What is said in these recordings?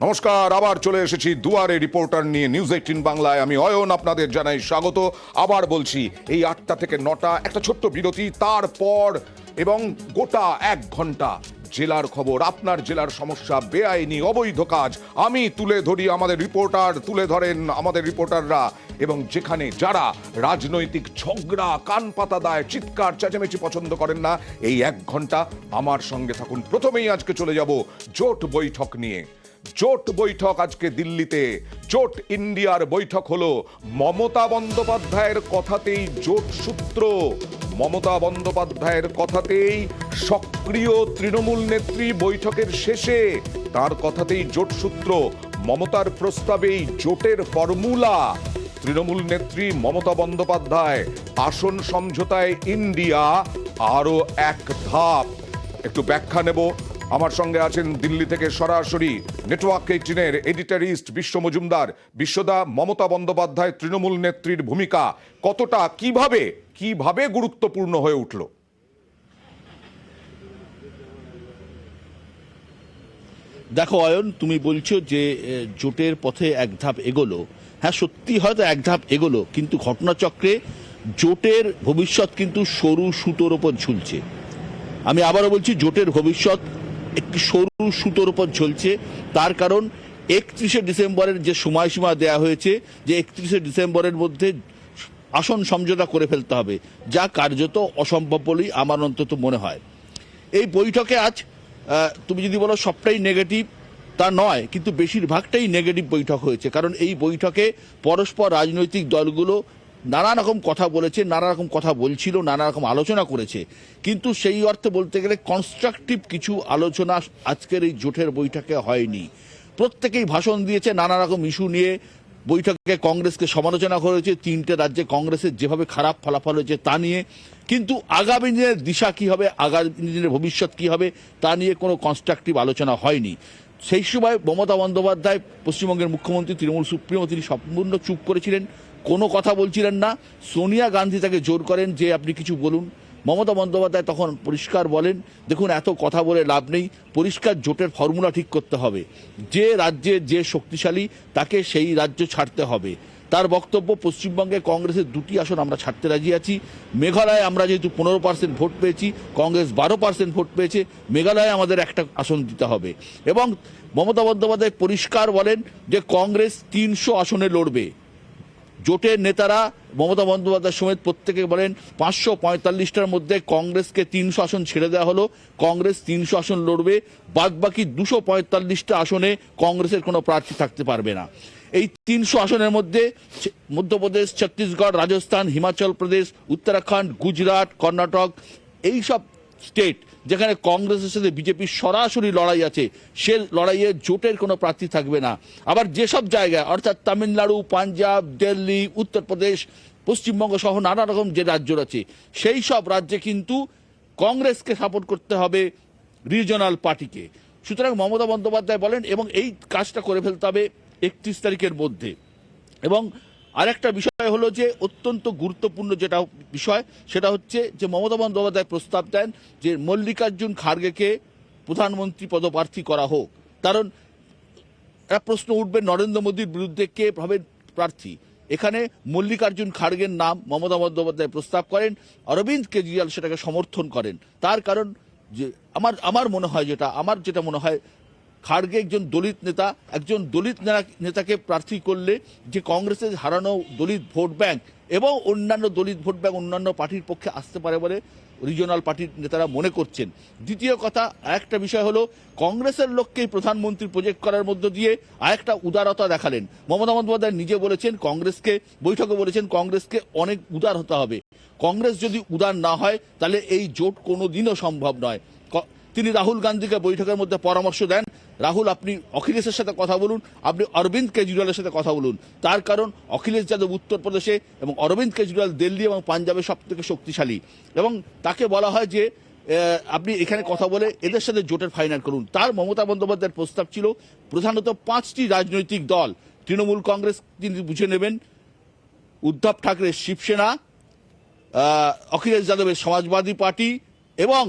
নমস্কার, আবার চলে এসেছি দুয়ারে রিপোর্টার নিয়ে নিউজ 18 বাংলায়। আমি অয়ন, আপনাদের জানাই স্বাগত। আবার বলছি, এই 8টা থেকে 9টা একটা ছোট্ট বিরতি, তারপর এবং গোটা 1 ঘন্টা জেলার খবর, আপনার জেলার সমস্যা, বেআইনি অবৈধ কাজ আমি তুলে ধরি, আমাদের রিপোর্টার তুলে ধরেন, আমাদের রিপোর্টাররা। এবং যেখানে যারা রাজনৈতিক ঝগড়া, কান পাতা দেয়, চিৎকার চেঁচামেচি পছন্দ করেন না, এই 1 ঘন্টা আমার সঙ্গে থাকুন। প্রথমেই আজকে চলে যাব জোট বৈঠক নিয়ে। জোট বৈঠক আজকে দিল্লিতে, জোট ইন্ডিয়ার বৈঠক হলো। মমতা বন্দ্যোপাধ্যায়ের কথাতেই জোট সূত্র, মমতা বন্দ্যোপাধ্যায়ের কথাতেই সক্রিয় তৃণমূল নেত্রী বৈঠকের শেষে তার কথাতেই জোট সূত্র, মমতার প্রস্তাবেই জোটের ফর্মুলা। তৃণমূল নেত্রী মমতা বন্দ্যোপাধ্যায়, আসন সমঝোতায় ইন্ডিয়া আরো এক ধাপ। একটু ব্যাখ্যা নেব। আমার সঙ্গে আছেন দিল্লি থেকে সরাসরি নেটওয়ার্ক 18-এর এডিটরিস্ট বিশ্ব মজুমদার। বিশ্বদা, মমতা বন্দ্যোপাধ্যায় তৃণমূল নেত্রীর ভূমিকা কতটা, কিভাবে গুরুত্বপূর্ণ হয়ে উঠল? দেখো অয়ন, তুমি বলছো যে জোটের পথে এক ধাপ এগোলো। হ্যাঁ, সত্যি হয়তো এক ধাপ এগোলো, কিন্তু ঘটনাচক্রে জোটের ভবিষ্যৎ কিন্তু সরু সুতোর ওপর ঝুলছে। আমি আবারও বলছি, জোটের ভবিষ্যৎ একটি সরু সুতোর উপর ঝুলছে। তার কারণ 31শে ডিসেম্বরের যে সময়সীমা দেয়া হয়েছে, যে 31শে ডিসেম্বরের মধ্যে আসন সমঝোতা করে ফেলতে হবে, যা কার্যত অসম্ভব বলেই আমার অন্তত মনে হয়। এই বৈঠকে আজ তুমি যদি বলো সবটাই নেগেটিভ, তা নয়, কিন্তু বেশিরভাগটাই নেগেটিভ বৈঠক হয়েছে। কারণ এই বৈঠকে পরস্পর রাজনৈতিক দলগুলো নানা রকম কথা বলেছে, নানা রকম কথা বলছিল, নানা রকম আলোচনা করেছে, কিন্তু সেই অর্থে বলতে গেলে কনস্ট্রাকটিভ কিছু আলোচনা আজকের এই জোটের বৈঠকে হয়নি। প্রত্যেকেই ভাষণ দিয়েছে নানা রকম ইস্যু নিয়ে। বৈঠকে কংগ্রেসকে সমালোচনা করেছে, 3টে রাজ্যে কংগ্রেসের যেভাবে খারাপ ফলাফল হয়েছে তা নিয়ে, কিন্তু আগামী দিনের দিশা কী হবে, আগামী দিনের ভবিষ্যৎ কী হবে, তা নিয়ে কোনো কনস্ট্রাকটিভ আলোচনা হয়নি। সেই সময় মমতা বন্দ্যোপাধ্যায়, পশ্চিমবঙ্গের মুখ্যমন্ত্রী, তৃণমূল সুপ্রিমো, তিনি সম্পূর্ণ চুপ করেছিলেন, কোনো কথা বলছিলেন না। সোনিয়া গান্ধী তাকে জোর করেন যে আপনি কিছু বলুন। মমতা বন্দ্যোপাধ্যায় তখন পরিষ্কার বলেন, দেখুন এত কথা বলে লাভ নেই, পরিষ্কার জোটের ফর্মুলা ঠিক করতে হবে, যে রাজ্যে যে শক্তিশালী তাকে সেই রাজ্য ছাড়তে হবে। তার বক্তব্য, পশ্চিমবঙ্গে কংগ্রেসের 2টি আসন আমরা ছাড়তে রাজি আছি। মেঘালয়ে আমরা যেহেতু 15% ভোট পেয়েছি, কংগ্রেস 12% ভোট পেয়েছে, মেঘালয়ে আমাদের একটা আসন দিতে হবে। এবং মমতা বন্দ্যোপাধ্যায় পরিষ্কার বলেন যে কংগ্রেস 300 আসনে লড়বে। জোটের নেতারা মমতা বন্দ্যোপাধ্যায় সমেত প্রত্যেকে বলেন 545টার মধ্যে কংগ্রেসকে 300 আসন ছেড়ে দেওয়া হলো, কংগ্রেস 300 আসন লড়বে, বাদবাকি 245টা আসনে কংগ্রেসের কোনো প্রার্থী থাকতে পারবে না। এই 300 আসনের মধ্যে মধ্যপ্রদেশ, ছত্তিশগড়, রাজস্থান, হিমাচল প্রদেশ, উত্তরাখণ্ড, গুজরাট, কর্ণাটক, এই সব স্টেট যেখানে কংগ্রেসের সাথে বিজেপির সরাসরি লড়াই আছে, সে লড়াইয়ে জোটের কোনো প্রার্থী থাকবে না। আবার যেসব জায়গায়, অর্থাৎ তামিলনাড়ু, পাঞ্জাব, দিল্লি, উত্তরপ্রদেশ, পশ্চিমবঙ্গ সহ নানা রকম যে রাজ্য আছে, সেই সব রাজ্যে কিন্তু কংগ্রেসকে সাপোর্ট করতে হবে রিজনাল পার্টিকে। সুতরাং মমতা বন্দ্যোপাধ্যায় বলেন, এবং এই কাজটা করে ফেলতে হবে 31 তারিখের মধ্যে। এবং আরেকটা বিষয় হলো যে অত্যন্ত গুরুত্বপূর্ণ যেটা বিষয়, সেটা হচ্ছে যে মমতা বন্দ্যোপাধ্যায় প্রস্তাব দেন যে মল্লিকার্জুন খাড়গেকে প্রধানমন্ত্রী পদপ্রার্থী করা হোক। কারণ একটা প্রশ্ন উঠবে, নরেন্দ্র মোদীর বিরুদ্ধে কে হবে প্রার্থী? এখানে মল্লিকার্জুন খাড়গের নাম মমতা বন্দ্যোপাধ্যায় প্রস্তাব করেন, অরবিন্দ কেজরিওয়াল সেটাকে সমর্থন করেন। তার কারণ যে আমার মনে হয়, আমার যেটা মনে হয়, খাড়গে একজন দলিত নেতা, একজন দলিত নেতাকে প্রার্থী করলে যে কংগ্রেসের হারানো দলিত ভোট ব্যাংক এবং অন্যান্য দলিত ভোট ব্যাংক অন্যান্য পার্টির পক্ষে আসতে পারে বলে রিজনাল পার্টির নেতারা মনে করছেন। দ্বিতীয় কথা, আরেকটা বিষয় হলো, কংগ্রেসের লোককেই প্রধানমন্ত্রী প্রজেক্ট করার মধ্য দিয়ে আরেকটা উদারতা দেখালেন। মমতা বন্দ্যোপাধ্যায় নিজে বলেছেন, বৈঠকে বলেছেন কংগ্রেসকে অনেক উদার হতে হবে। কংগ্রেস যদি উদার না হয় তাহলে এই জোট কোনোদিনও সম্ভব নয়। তিনি রাহুল গান্ধীকে বৈঠকের মধ্যে পরামর্শ দেন, রাহুল আপনি অখিলেশের সাথে কথা বলুন, আপনি অরবিন্দ কেজরিওয়ালের সাথে কথা বলুন। তার কারণ অখিলেশ যাদব উত্তরপ্রদেশে এবং অরবিন্দ কেজরিওয়াল দিল্লি এবং পাঞ্জাবে সব থেকে শক্তিশালী, এবং তাকে বলা হয় যে আপনি এখানে কথা বলে এদের সাথে জোটের ফাইনাল করুন। তার মমতা বন্দ্যোপাধ্যায়ের প্রস্তাব ছিল প্রধানত 5টি রাজনৈতিক দল, তৃণমূল কংগ্রেস তিনি বুঝে নেবেন, উদ্ধব ঠাকরে শিবসেনা, অখিলেশ যাদবের সমাজবাদী পার্টি এবং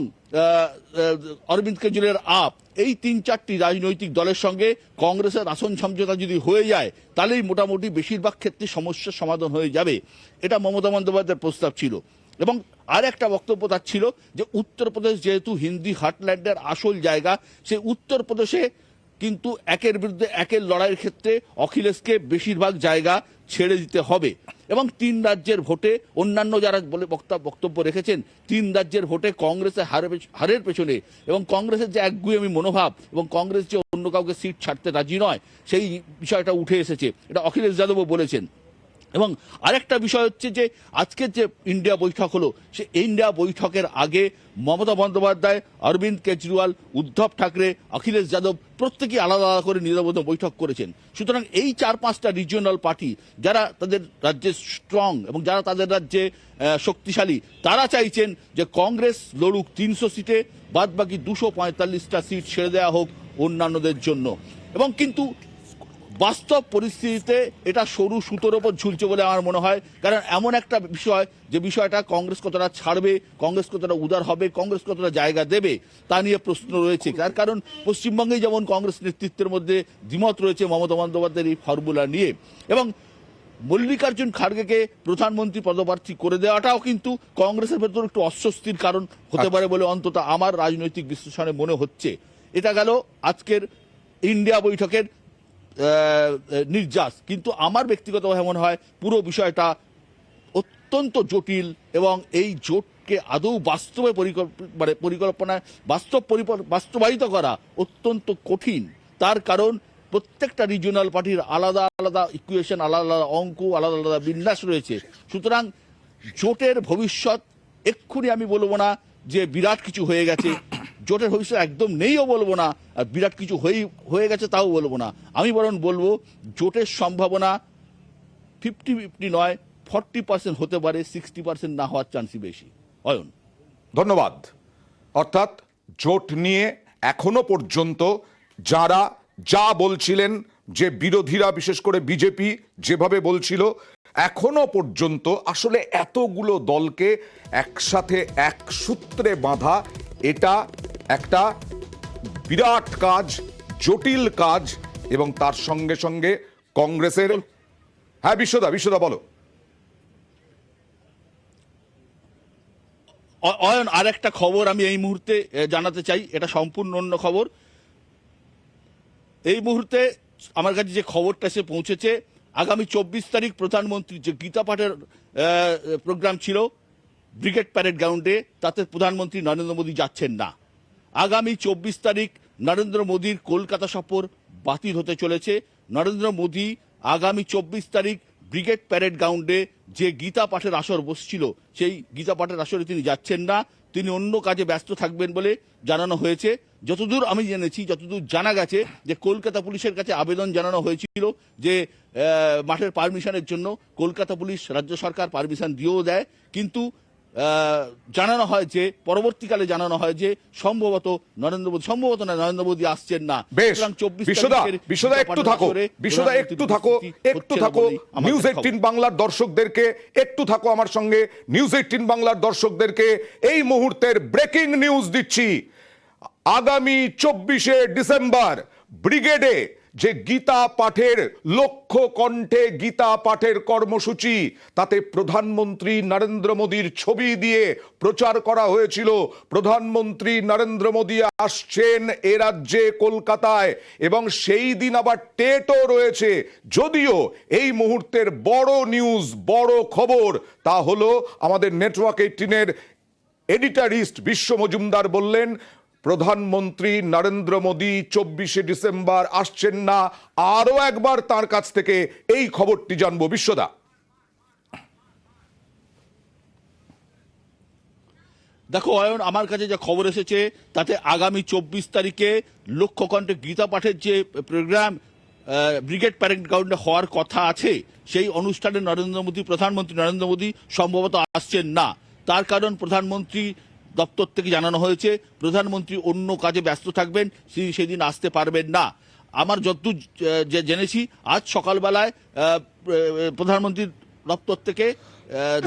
অরবিন্দ কেজরিওয়ালের আপ, এই 3-4টি রাজনৈতিক দলের সঙ্গে কংগ্রেসের আসন সমঝোতা যদি হয়ে যায় তাহলেই মোটামুটি বেশিরভাগ ক্ষেত্রে সমস্যার সমাধান হয়ে যাবে। এটা মমতা বন্দ্যোপাধ্যায়ের প্রস্তাব ছিল। এবং আর একটা বক্তব্য তার ছিল যে উত্তরপ্রদেশ যেহেতু হিন্দি হার্টল্যান্ডের আসল জায়গা, সেই উত্তরপ্রদেশে কিন্তু একের বিরুদ্ধে একের লড়াইয়ের ক্ষেত্রে অখিলেশকে বেশিরভাগ জায়গা ছেড়ে দিতে হবে। এবং 3 রাজ্যের ভোটে অন্যান্য যারা বলে বক্তব্য রেখেছেন 3 রাজ্যের ভোটে কংগ্রেসের হারের পেছনে এবং কংগ্রেসের যে একগুঁয়েমি মনোভাব এবং কংগ্রেস যে অন্য কাউকে সিট ছাড়তে রাজি নয় সেই বিষয়টা উঠে এসেছে, এটা অখিলেশ যাদবও বলেছেন। এবং আরেকটা বিষয় হচ্ছে যে আজকের যে ইন্ডিয়া বৈঠক হলো, সে ইন্ডিয়া বৈঠকের আগে মমতা বন্দ্যোপাধ্যায়, অরবিন্দ কেজরিওয়াল, উদ্ধব ঠাকরে, অখিলেশ যাদব প্রত্যেকেই আলাদা আলাদা করে নিরবধ বৈঠক করেছেন। সুতরাং এই 4-5টা রিজিওনাল পার্টি যারা তাদের রাজ্যে স্ট্রং এবং যারা তাদের রাজ্যে শক্তিশালী, তারা চাইছেন যে কংগ্রেস লড়ুক 300 সিটে, বাদ বাকি 245টা সিট ছেড়ে দেওয়া হোক অন্যান্যদের জন্য। এবং কিন্তু বাস্তব পরিস্থিতিতে এটা সরু সুতোর ওপর ঝুলছে বলে আমার মনে হয়। কারণ এমন একটা বিষয়, যে বিষয়টা কংগ্রেস কতটা ছাড়বে, কংগ্রেস কতটা উদার হবে, কংগ্রেস কতটা জায়গা দেবে তা নিয়ে প্রশ্ন রয়েছে। তার কারণ পশ্চিমবঙ্গে যেমন কংগ্রেস নেতৃত্বের মধ্যে দ্বিমত রয়েছে মমতা বন্দ্যোপাধ্যায়ের এই ফর্মুলা নিয়ে, এবং মল্লিকার্জুন খাড়গেকে প্রধানমন্ত্রী পদপ্রার্থী করে দেওয়াটাও কিন্তু কংগ্রেসের ভেতর একটু অস্বস্তির কারণ হতে পারে বলে অন্তত আমার রাজনৈতিক বিশ্লেষণে মনে হচ্ছে। এটা গেল আজকের ইন্ডিয়া বৈঠকের নির্যাস। কিন্তু আমার ব্যক্তিগতভাবে মনে হয় পুরো বিষয়টা অত্যন্ত জটিল এবং এই জোটকে আদৌ বাস্তবে পরিকল্পনায় বাস্তবায়িত করা অত্যন্ত কঠিন। তার কারণ প্রত্যেকটা রিজিওনাল পার্টির আলাদা আলাদা ইকুয়েশন, আলাদা আলাদা অঙ্ক, আলাদা আলাদা বিন্যাস রয়েছে। সুতরাং জোটের ভবিষ্যৎ এক্ষুনি আমি বলবো না যে বিরাট কিছু হয়ে গেছে, জোটের ভবিষ্যৎ একদম নেইও বলবো না, আর বিরাট কিছু হয়ে গেছে তাও বলবো না। আমি বরং বলবো জোটের সম্ভাবনা 50-50 নয়, 40% হতে পারে, 60% না হওয়ার চান্সই বেশি। অয়ন, ধন্যবাদ। অর্থাৎ জোট নিয়ে এখনো পর্যন্ত যারা যা বলছিলেন, যে বিরোধীরা বিশেষ করে বিজেপি যেভাবে বলছিল, এখনো পর্যন্ত আসলে এতগুলো দলকে একসাথে এক সূত্রে বাঁধা এটা একটা বিরাট কাজ, জটিল কাজ। এবং তার সঙ্গে সঙ্গে কংগ্রেসের, হ্যাঁ বিশ্বদা বলো। অয়ন, আর একটা খবর আমি এই মুহূর্তে জানাতে চাই, এটা সম্পূর্ণ অন্য খবর। এই মুহূর্তে আমার কাছে যে খবরটা এসে পৌঁছেছে, আগামী 24 তারিখ প্রধানমন্ত্রীর যে গীতা পাঠের প্রোগ্রাম ছিল ব্রিগেড প্যারেড গ্রাউন্ডে, তাতে প্রধানমন্ত্রী নরেন্দ্র মোদী যাচ্ছেন না। আগামী 24 তারিখ নরেন্দ্র মোদীর কলকাতা সফর বাতিল হতে চলেছে। নরেন্দ্র মোদী আগামী 24 তারিখ ব্রিগেড প্যারেড গ্রাউন্ডে যে গীতা পাঠের আসর বসছিল, সেই গীতা পাঠের আসরে তিনি যাচ্ছেন না, তিনি অন্য কাজে ব্যস্ত থাকবেন বলে জানানো হয়েছে। যতদূর আমি জেনেছি, যতদূর জানা গেছে, যে কলকাতা পুলিশের কাছে আবেদন জানানো হয়েছিল যে মাঠের পারমিশনের জন্য। কলকাতা পুলিশ, রাজ্য সরকার পারমিশন দিয়েও দেয়, কিন্তু জানানো হয় যে পরবর্তীকালে জানানো হয় যে সম্ভবত নরেন্দ্র মোদী আসছেন না। নিউজ 18 বাংলার দর্শকদেরকে একটু থাকো আমার সঙ্গে। নিউজ 18 বাংলার দর্শকদেরকে এই মুহূর্তের ব্রেকিং নিউজ দিচ্ছি। আগামী 24শে ডিসেম্বর ব্রিগেডে যে গীতা পাঠের, লক্ষ্য কণ্ঠে গীতা পাঠের কর্মসূচি, তাতে প্রধানমন্ত্রী নরেন্দ্র মোদীর ছবি দিয়ে প্রচার করা হয়েছিল। প্রধানমন্ত্রী নরেন্দ্র মোদী আসছেন এ রাজ্যে কলকাতায়, এবং সেই দিন আবার টেটও রয়েছে। যদিও এই মুহূর্তের বড় নিউজ, বড় খবর, তা হলো আমাদের নেটওয়ার্ক 18-এর এডিটরিস্ট বিশ্ব মজুমদার বললেন প্রধানমন্ত্রী নরেন্দ্র মোদী 24শে ডিসেম্বর আসছেন না। আরো একবার তার কাছ থেকে এই খবরটি জানবো। বিশ্বদা, দেখো অয়ন, আমার কাছে যে খবর এসেছে তাতে আগামী 24 তারিখে লক্ষ্য কণ্ঠে গীতা পাঠের যে প্রোগ্রাম ব্রিগেড প্যারেড গ্রাউন্ডে হওয়ার কথা আছে, সেই অনুষ্ঠানে প্রধানমন্ত্রী নরেন্দ্র মোদী সম্ভবত আসছেন না। তার কারণ প্রধানমন্ত্রী দপ্তর থেকে জানানো হয়েছে প্রধানমন্ত্রী অন্য কাজে ব্যস্ত থাকবেন, সেদিন আসতে পারবেন না। আমার যতদূর জেনেছি, আজ সকালবেলায় প্রধানমন্ত্রীর দপ্তর থেকে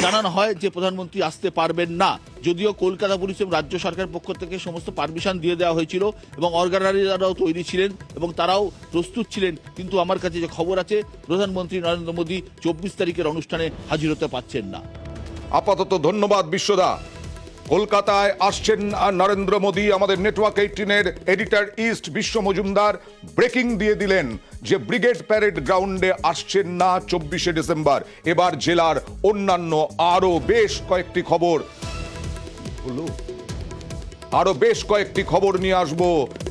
জানানো হয় যে প্রধানমন্ত্রী আসতে পারবেন না। যদিও কলকাতা পুলিশ এবং রাজ্য সরকারের পক্ষ থেকে সমস্ত পারমিশন দিয়ে দেওয়া হয়েছিল এবং অর্গানাইজাররাও তৈরি ছিলেন এবং তারাও প্রস্তুত ছিলেন, কিন্তু আমার কাছে যে খবর আছে প্রধানমন্ত্রী নরেন্দ্র মোদী 24 তারিখের অনুষ্ঠানে হাজির হতে পারছেন না। আপাতত ধন্যবাদ বিশ্বদা। কলকাতায় আসছেন নরেন্দ্র মোদী। আমাদের নেটওয়ার্ক 18-এর এডিটর ইস্ট বিশ্ব মজুমদার ব্রেকিং দিয়ে দিলেন যে ব্রিগেড প্যারেড গ্রাউন্ডে আসছেন না 24শে ডিসেম্বর। এবার জেলার অন্যান্য আরো বেশ কয়েকটি খবর নিয়ে আসবো,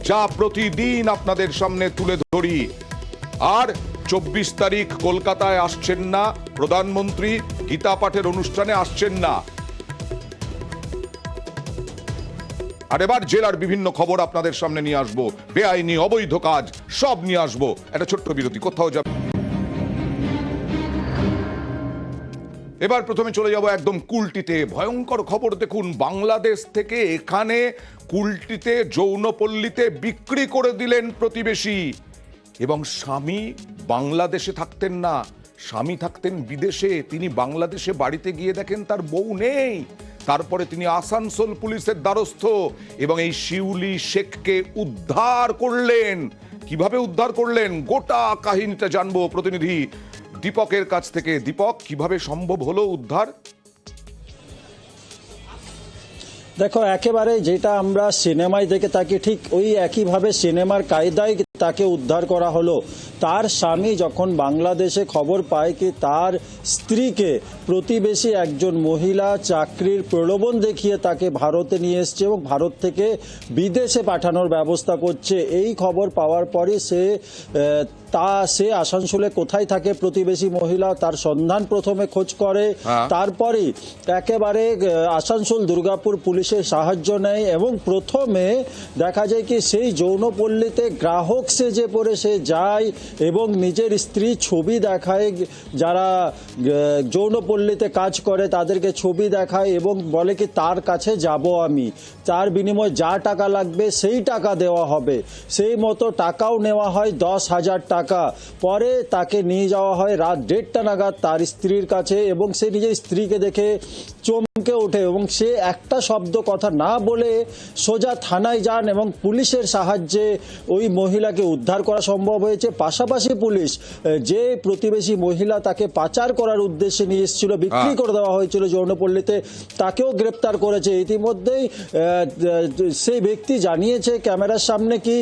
যা প্রতিদিন আপনাদের সামনে তুলে ধরি। আর 24 তারিখ কলকাতায় আসছেন না প্রধানমন্ত্রী, গীতা পাঠের অনুষ্ঠানে আসছেন না। আর এবার জেলার বিভিন্ন খবর আপনাদের সামনে নিয়ে আসবো, বেআইনি অবৈধ কাজ সব নিয়ে আসবো। একটা ছোট্ট বিরতি, কোথাও যাবে। এবার প্রথমে চলে যাব একদম কুলটিতে। ভয়ঙ্কর খবর দেখুন, বাংলাদেশ থেকে এখানে কুলটিতে যৌনপল্লীতে বিক্রি করে দিলেন প্রতিবেশী। এবং স্বামী বাংলাদেশে থাকতেন না, স্বামী থাকতেন বিদেশে। তিনি বাংলাদেশে বাড়িতে গিয়ে দেখেন তার বউ নেই। তারপরে তিনি আসানসোল পুলিশের দ্বারস্থ এবং এই শিউলি শেখকে উদ্ধার করলেন। কিভাবে উদ্ধার করলেন গোটা কাহিনীটা জানবো প্রতিনিধি দীপকের কাছ থেকে। দীপক, কিভাবে সম্ভব হলো উদ্ধার? দেখো, একেবারে যেটা আমরা সিনেমায় দেখে থাকি ঠিক ওই একইভাবে সিনেমার কায়দায় তাকে উদ্ধার করা হলো। তার স্বামী যখন বাংলাদেশে খবর পায় কি তার স্ত্রীকে প্রতিবেশী একজন মহিলা চাকরির প্রলোভন দেখিয়ে তাকে ভারতে নিয়ে এসছে এবং ভারত থেকে বিদেশে পাঠানোর ব্যবস্থা করছে, এই খবর পাওয়ার পরে সে আসানসোলে কোথায় থাকে প্রতিবেশী মহিলা তার সন্ধান প্রথমে খোঁজ করে। তারপরে একেবারে আসানসোল দুর্গাপুর পুলিশের সাহায্য নেয় এবং প্রথমে দেখা যায় কি সেই যৌনপল্লীতে গ্রাহক সেজে পড়ে সে যায় এবং নিজের স্ত্রী ছবি দেখায়, যারা যৌনপল্লীতে কাজ করে তাদেরকে ছবি দেখায় এবং বলে কি তার কাছে যাব আমি, তার বিনিময়ে যা টাকা লাগবে সেই টাকা দেওয়া হবে। সেই মতো টাকাও নেওয়া হয় 10,000 টাকা। পরে তাকে নিয়ে যাওয়া হয় রাত 1:30 নাগাদ তার স্ত্রীর কাছে এবং সে নিজের স্ত্রীকে দেখে চমকে ওঠে এবং সে একটা শব্দ কথা না বলে সোজা থানায় যান এবং পুলিশের সাহায্যে ওই মহিলাকে উদ্ধার করা সম্ভব হয়েছে। পাশাপাশি পুলিশ যে প্রতিবেশী মহিলা তাকে পাচার করার উদ্দেশ্যে নিয়ে এসেছিল, বিক্রি করে দেওয়া হয়েছিল যৌনপল্লীতে, তাকেও গ্রেপ্তার করেছে। ইতিমধ্যেই সেই ব্যক্তি জানিয়েছে ক্যামেরার সামনে কি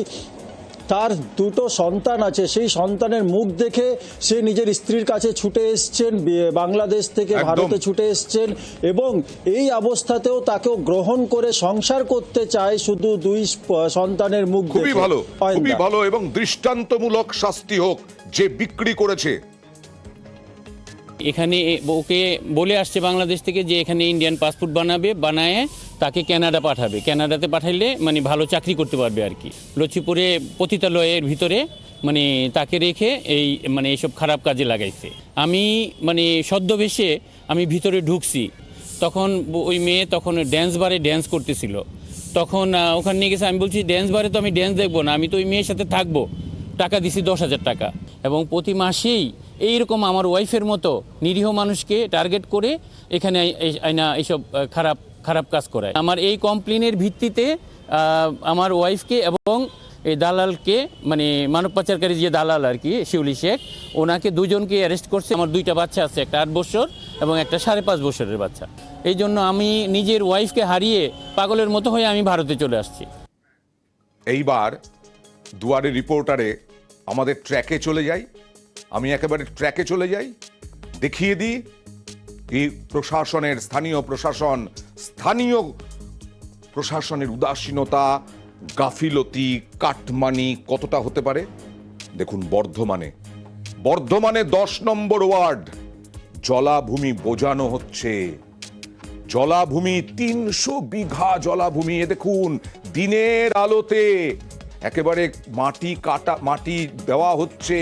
তার দুটো সন্তান আছে, সেই সন্তানের মুখ দেখে সে নিজের স্ত্রীর কাছে ছুটে এসছেন, বাংলাদেশ থেকে ভারতে ছুটে এসছেন এবং এই অবস্থাতেও তাকেও গ্রহণ করে সংসার করতে চায় শুধু দুই সন্তানের মুখ দেখে। খুবই ভালো এবং দৃষ্টান্তমূলক শাস্তি হোক যে বিক্রি করেছে। এখানে ওকে বলে আসছে বাংলাদেশ থেকে যে এখানে ইন্ডিয়ান পাসপোর্ট বানায় তাকে কানাডা পাঠাবে, কানাডাতে পাঠাইলে মানে ভালো চাকরি করতে পারবে আর কি। লক্ষ্মীপুরে পতিতালয়ের ভিতরে মানে তাকে রেখে এইসব খারাপ কাজে লাগাইছে। আমি সদ্যবেশে আমি ভিতরে ঢুকছি, তখন ওই মেয়ে তখন ড্যান্স বারে ড্যান্স করতেছিল। তখন ওখানে নিয়ে গেছে, আমি বলছি ড্যান্স বারে তো আমি ড্যান্স দেখবো না, আমি তো ওই মেয়ের সাথে থাকবো। টাকা দিছি 10,000 টাকা এবং প্রতি মাসেই এইরকম আমার ওয়াইফের মতো নিরীহ মানুষকে টার্গেট করে এখানে আইনা এইসব খারাপ কাজ করায়। আমার এই কমপ্লেনের ভিত্তিতে আমার ওয়াইফকে এবং এই দালালকে মানব পাচারকারী যে দালাল আর কি শিউলি শেখ, ওনাকে দুজনকে অ্যারেস্ট করছে। আমার 2টা বাচ্চা আছে, একটা 8 বছর এবং একটা 5.5 বছরের বাচ্চা। এই জন্য আমি নিজের ওয়াইফকে হারিয়ে পাগলের মতো হয়ে আমি ভারতে চলে আসছি। এইবার দুয়ারে রিপোর্টারে আমাদের ট্র্যাকে চলে যাই, আমি একেবারে ট্র্যাকে চলে যাই, দেখিয়ে দিই এই স্থানীয় প্রশাসনের উদাসীনতা, গাফিলতি, কাটমানি কতটা হতে পারে। দেখুন বর্ধমানে 10 নম্বর ওয়ার্ড জলাভূমি বোঝানো হচ্ছে। জলাভূমি 300 বিঘা জলাভূমি, এ দেখুন দিনের আলোতে একেবারে মাটি দেওয়া হচ্ছে।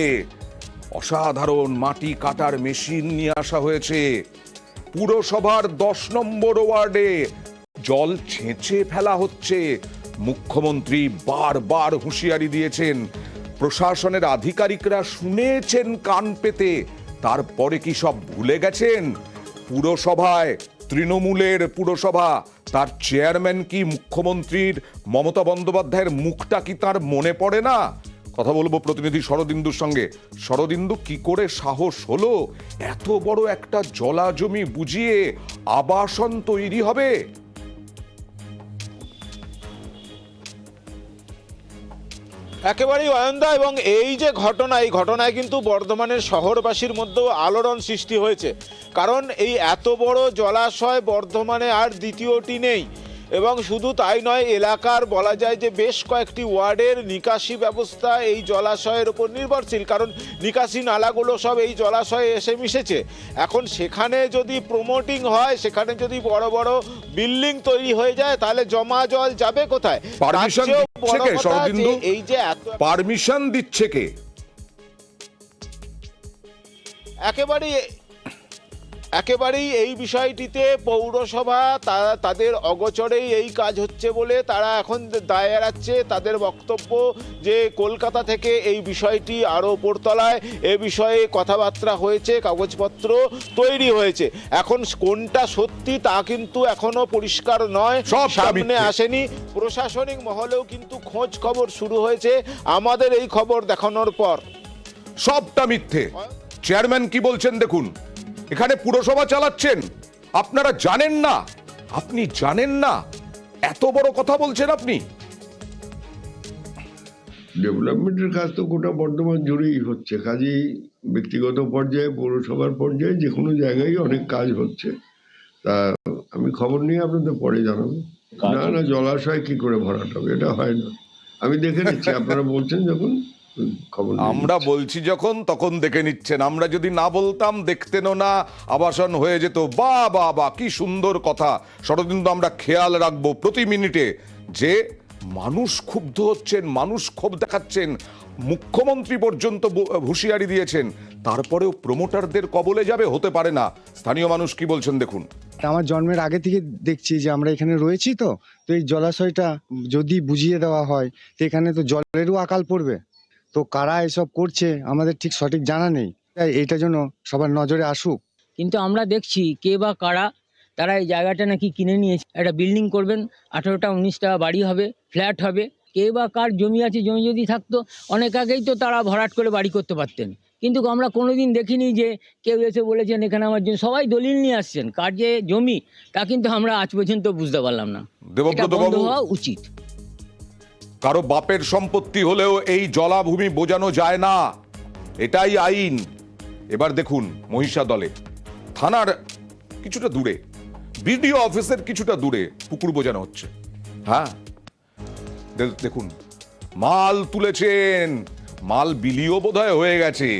অসাধারণ মাটি কাটার মেশিন নিয়ে আসা হয়েছে। পুরসভার 10 নম্বর ওয়ার্ডে জল ছেঁচে ফেলা হচ্ছে। মুখ্যমন্ত্রী বারবার হুঁশিয়ারি দিয়েছেন, প্রশাসনের আধিকারিকরা শুনেছেন কান পেতে, তারপরে কি সব ভুলে গেছেন? পুরসভায়, তৃণমূলের পুরসভা, তার চেয়ারম্যান কি মুখ্যমন্ত্রীর মমতা বন্দ্যোপাধ্যায়ের মুখটা কি তার মনে পড়ে না? কথা বলবো প্রতিনিধি শরদিন্দুর সঙ্গে। শরদিন্দু, কি করে সাহস হলো এত বড় একটা জলাজমি বুঝিয়ে আবাসন তৈরি হবে? একেবারেই অয়নদা, এবং এই যে ঘটনা, এই ঘটনায় কিন্তু বর্ধমানের শহরবাসীর মধ্যেও আলোড়ন সৃষ্টি হয়েছে। কারণ এই এত বড় জলাশয় বর্ধমানে আর দ্বিতীয়টি নেই। এবং শুধু তাই নয়, এলাকার বলা যায় যে বেশ কয়েকটি ওয়ার্ডের নিকাশি ব্যবস্থা এই জলাশয়ের উপর নির্ভরশীল, কারণ নিকাশি নালাগুলো সব এই জলাশয়ে এসে মিশেছে। এখন সেখানে যদি প্রমোটিং হয়, সেখানে যদি বড় বড় বিল্ডিং তৈরি হয়ে যায়, তাহলে জমা জল যাবে কোথায়? পারমিশন দিচ্ছে কে শরদিন্দু? এই যে এত পারমিশন দিচ্ছে কে? একেবারেই এই বিষয়টিতে পৌরসভা তাদের অগোচরেই এই কাজ হচ্ছে বলে তারা এখন দায় এড়াচ্ছে। তাদের বক্তব্য যে কলকাতা থেকে এই বিষয়টি আরও উপরতলায় এ বিষয়ে কথাবার্তা হয়েছে, কাগজপত্র তৈরি হয়েছে। এখন কোনটা সত্যি তা কিন্তু এখনো পরিষ্কার নয়, সামনে আসেনি। প্রশাসনিক মহলেও কিন্তু খোঁজ খবর শুরু হয়েছে আমাদের এই খবর দেখানোর পর। সবটা মিথ্যে। চেয়ারম্যান কি বলছেন দেখুন। এখানে পুরসভা চালাচ্ছেন, আপনারা জানেন না? আপনি জানেন না? এত বড় কথা বলছেন আপনি। ডেভেলপমেন্টের কাজ তো গোটা বর্ধমান জুড়েই হচ্ছে। কাজেই ব্যক্তিগত পর্যায়ে, পৌরসভার পর্যায়ে, যে কোনো জায়গায় অনেক কাজ হচ্ছে। তা আমি খবর নিয়ে আপনাদের পরে জানাবো। না, জলাশয় কি করে ভরাট হবে, এটা হয় না। আমি দেখে নিচ্ছি, আপনারা বলছেন যখন খবর নিয়ে আমরা নিচ্ছি। বলছি যখন, তখন দেখে নিচ্ছেন। আমরা যদি না বলতাম, দেখতেনও না, আবাসন হয়ে যেত। বাহ বাহ বাহ, কি সুন্দর কথা শরদিন্দু। আমরা খেয়াল রাখবো প্রতি মিনিটে যে মানুষ ক্ষুব্ধ হচ্ছেন, মানুষ ক্ষোভ দেখাচ্ছেন। মুখ্যমন্ত্রী পর্যন্ত হুঁশিয়ারি দিয়েছেন, তারপরেও প্রমোটারদের কবলে যাবে, হতে পারে না। স্থানীয় মানুষ কি বলছেন দেখুন। আমার জন্মের আগে থেকে দেখছি যে আমরা এখানে রয়েছি, তো এই জলাশয়টা যদি বুঝিয়ে দেওয়া হয়, তো এখানে তো জলেরও আকাল পড়বে। তো কারা এসব করছে আমাদের ঠিক সঠিক জানা নেই। তাই এইটার জন্য সবার নজরে আসুক। কিন্তু আমরা দেখছি কে বা কারা, তারা এই জায়গাটা নাকি কিনে নিয়েছে, একটা বিল্ডিং করবেন, 18টা 19টা বাড়ি হবে, ফ্ল্যাট হবে। কে বা কার জমি আছে, জমি যদি থাকতো অনেক আগেই তো তারা ভরাট করে বাড়ি করতে পারতেন। কিন্তু আমরা কোনোদিন দেখিনি যে কেউ এসে বলেছেন এখানে আমার জমি। সবাই দলিল নিয়ে আসছেন, কার যে জমি তা কিন্তু আমরা আজ পর্যন্ত বুঝতে পারলাম না। দেবব্রত এটা বন্ধ বাবু, হওয়া উচিত। কারো বাপের সম্পত্তি হলেও এই জলাভূমি বোঝানো যায় না, এটাই আইন। এবার দেখুন মহিষাদলে থানার কিছুটা দূরে, বিডিও অফিসের কিছুটা দূরে পুকুর বোঝানো হচ্ছে। হ্যাঁ, দেখুন মাল তুলেছেন, মাল বিলিও বোধহয় হয়ে গেছে।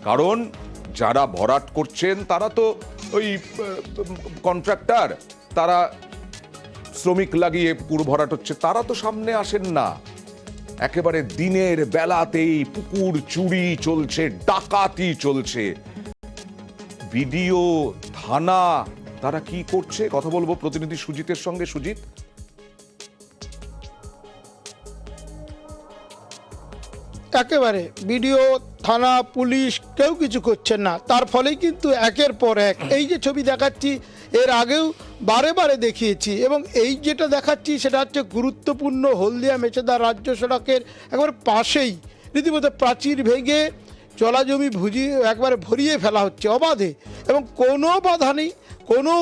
কারণ যারা ভরাট করছেন তারা তো ওই কন্ট্রাক্টর, তারা শ্রমিক লাগিয়ে পুকুর ভরাট হচ্ছে, তারা তো সামনে আসেন না। একেবারে দিনের বেলাতেই পুকুর চুরি চলছে, ডাকাতি চলছে। বিডিও, থানা, তারা কি করছে কথা বলবো প্রতিনিধি সুজিতের সঙ্গে। সুজিত, একেবারে বিডিও, থানা, পুলিশ কেউ কিছু করছেন না। তার ফলেই কিন্তু একের পর এক এই যে ছবি দেখাচ্ছি, এর আগেও বারে বারে দেখিয়েছি, এবং এই যেটা দেখাচ্ছি সেটা হচ্ছে গুরুত্বপূর্ণ হলদিয়া মেচেদা রাজ্য সড়কের একবার পাশেই রীতিমতো প্রাচীর ভেঙে জলাজমি একবারে ভরিয়ে ফেলা হচ্ছে অবাধে, এবং কোনো বাধা নেই, কোনো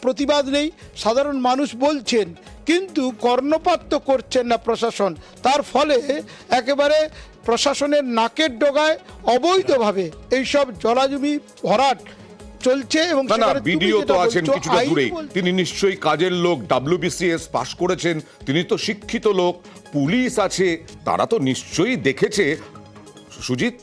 প্রতিবাদ নেই। সাধারণ মানুষ বলছেন, কিন্তু কর্ণপাত তো করছেন না প্রশাসন। তার ফলে একেবারে প্রশাসনের নাকের ডগায় অবৈধভাবে এইসব জলাজমি ভরাট চলছে। এবং ভিডিও তো আছেন কিছুটা দূরে, তিনি নিশ্চয়ই কাজের লোক, WBCS পাশ করেছেন, তিনি তো শিক্ষিত লোক। পুলিশ আছে, তারা তো নিশ্চয়ই দেখেছে। সুজিত,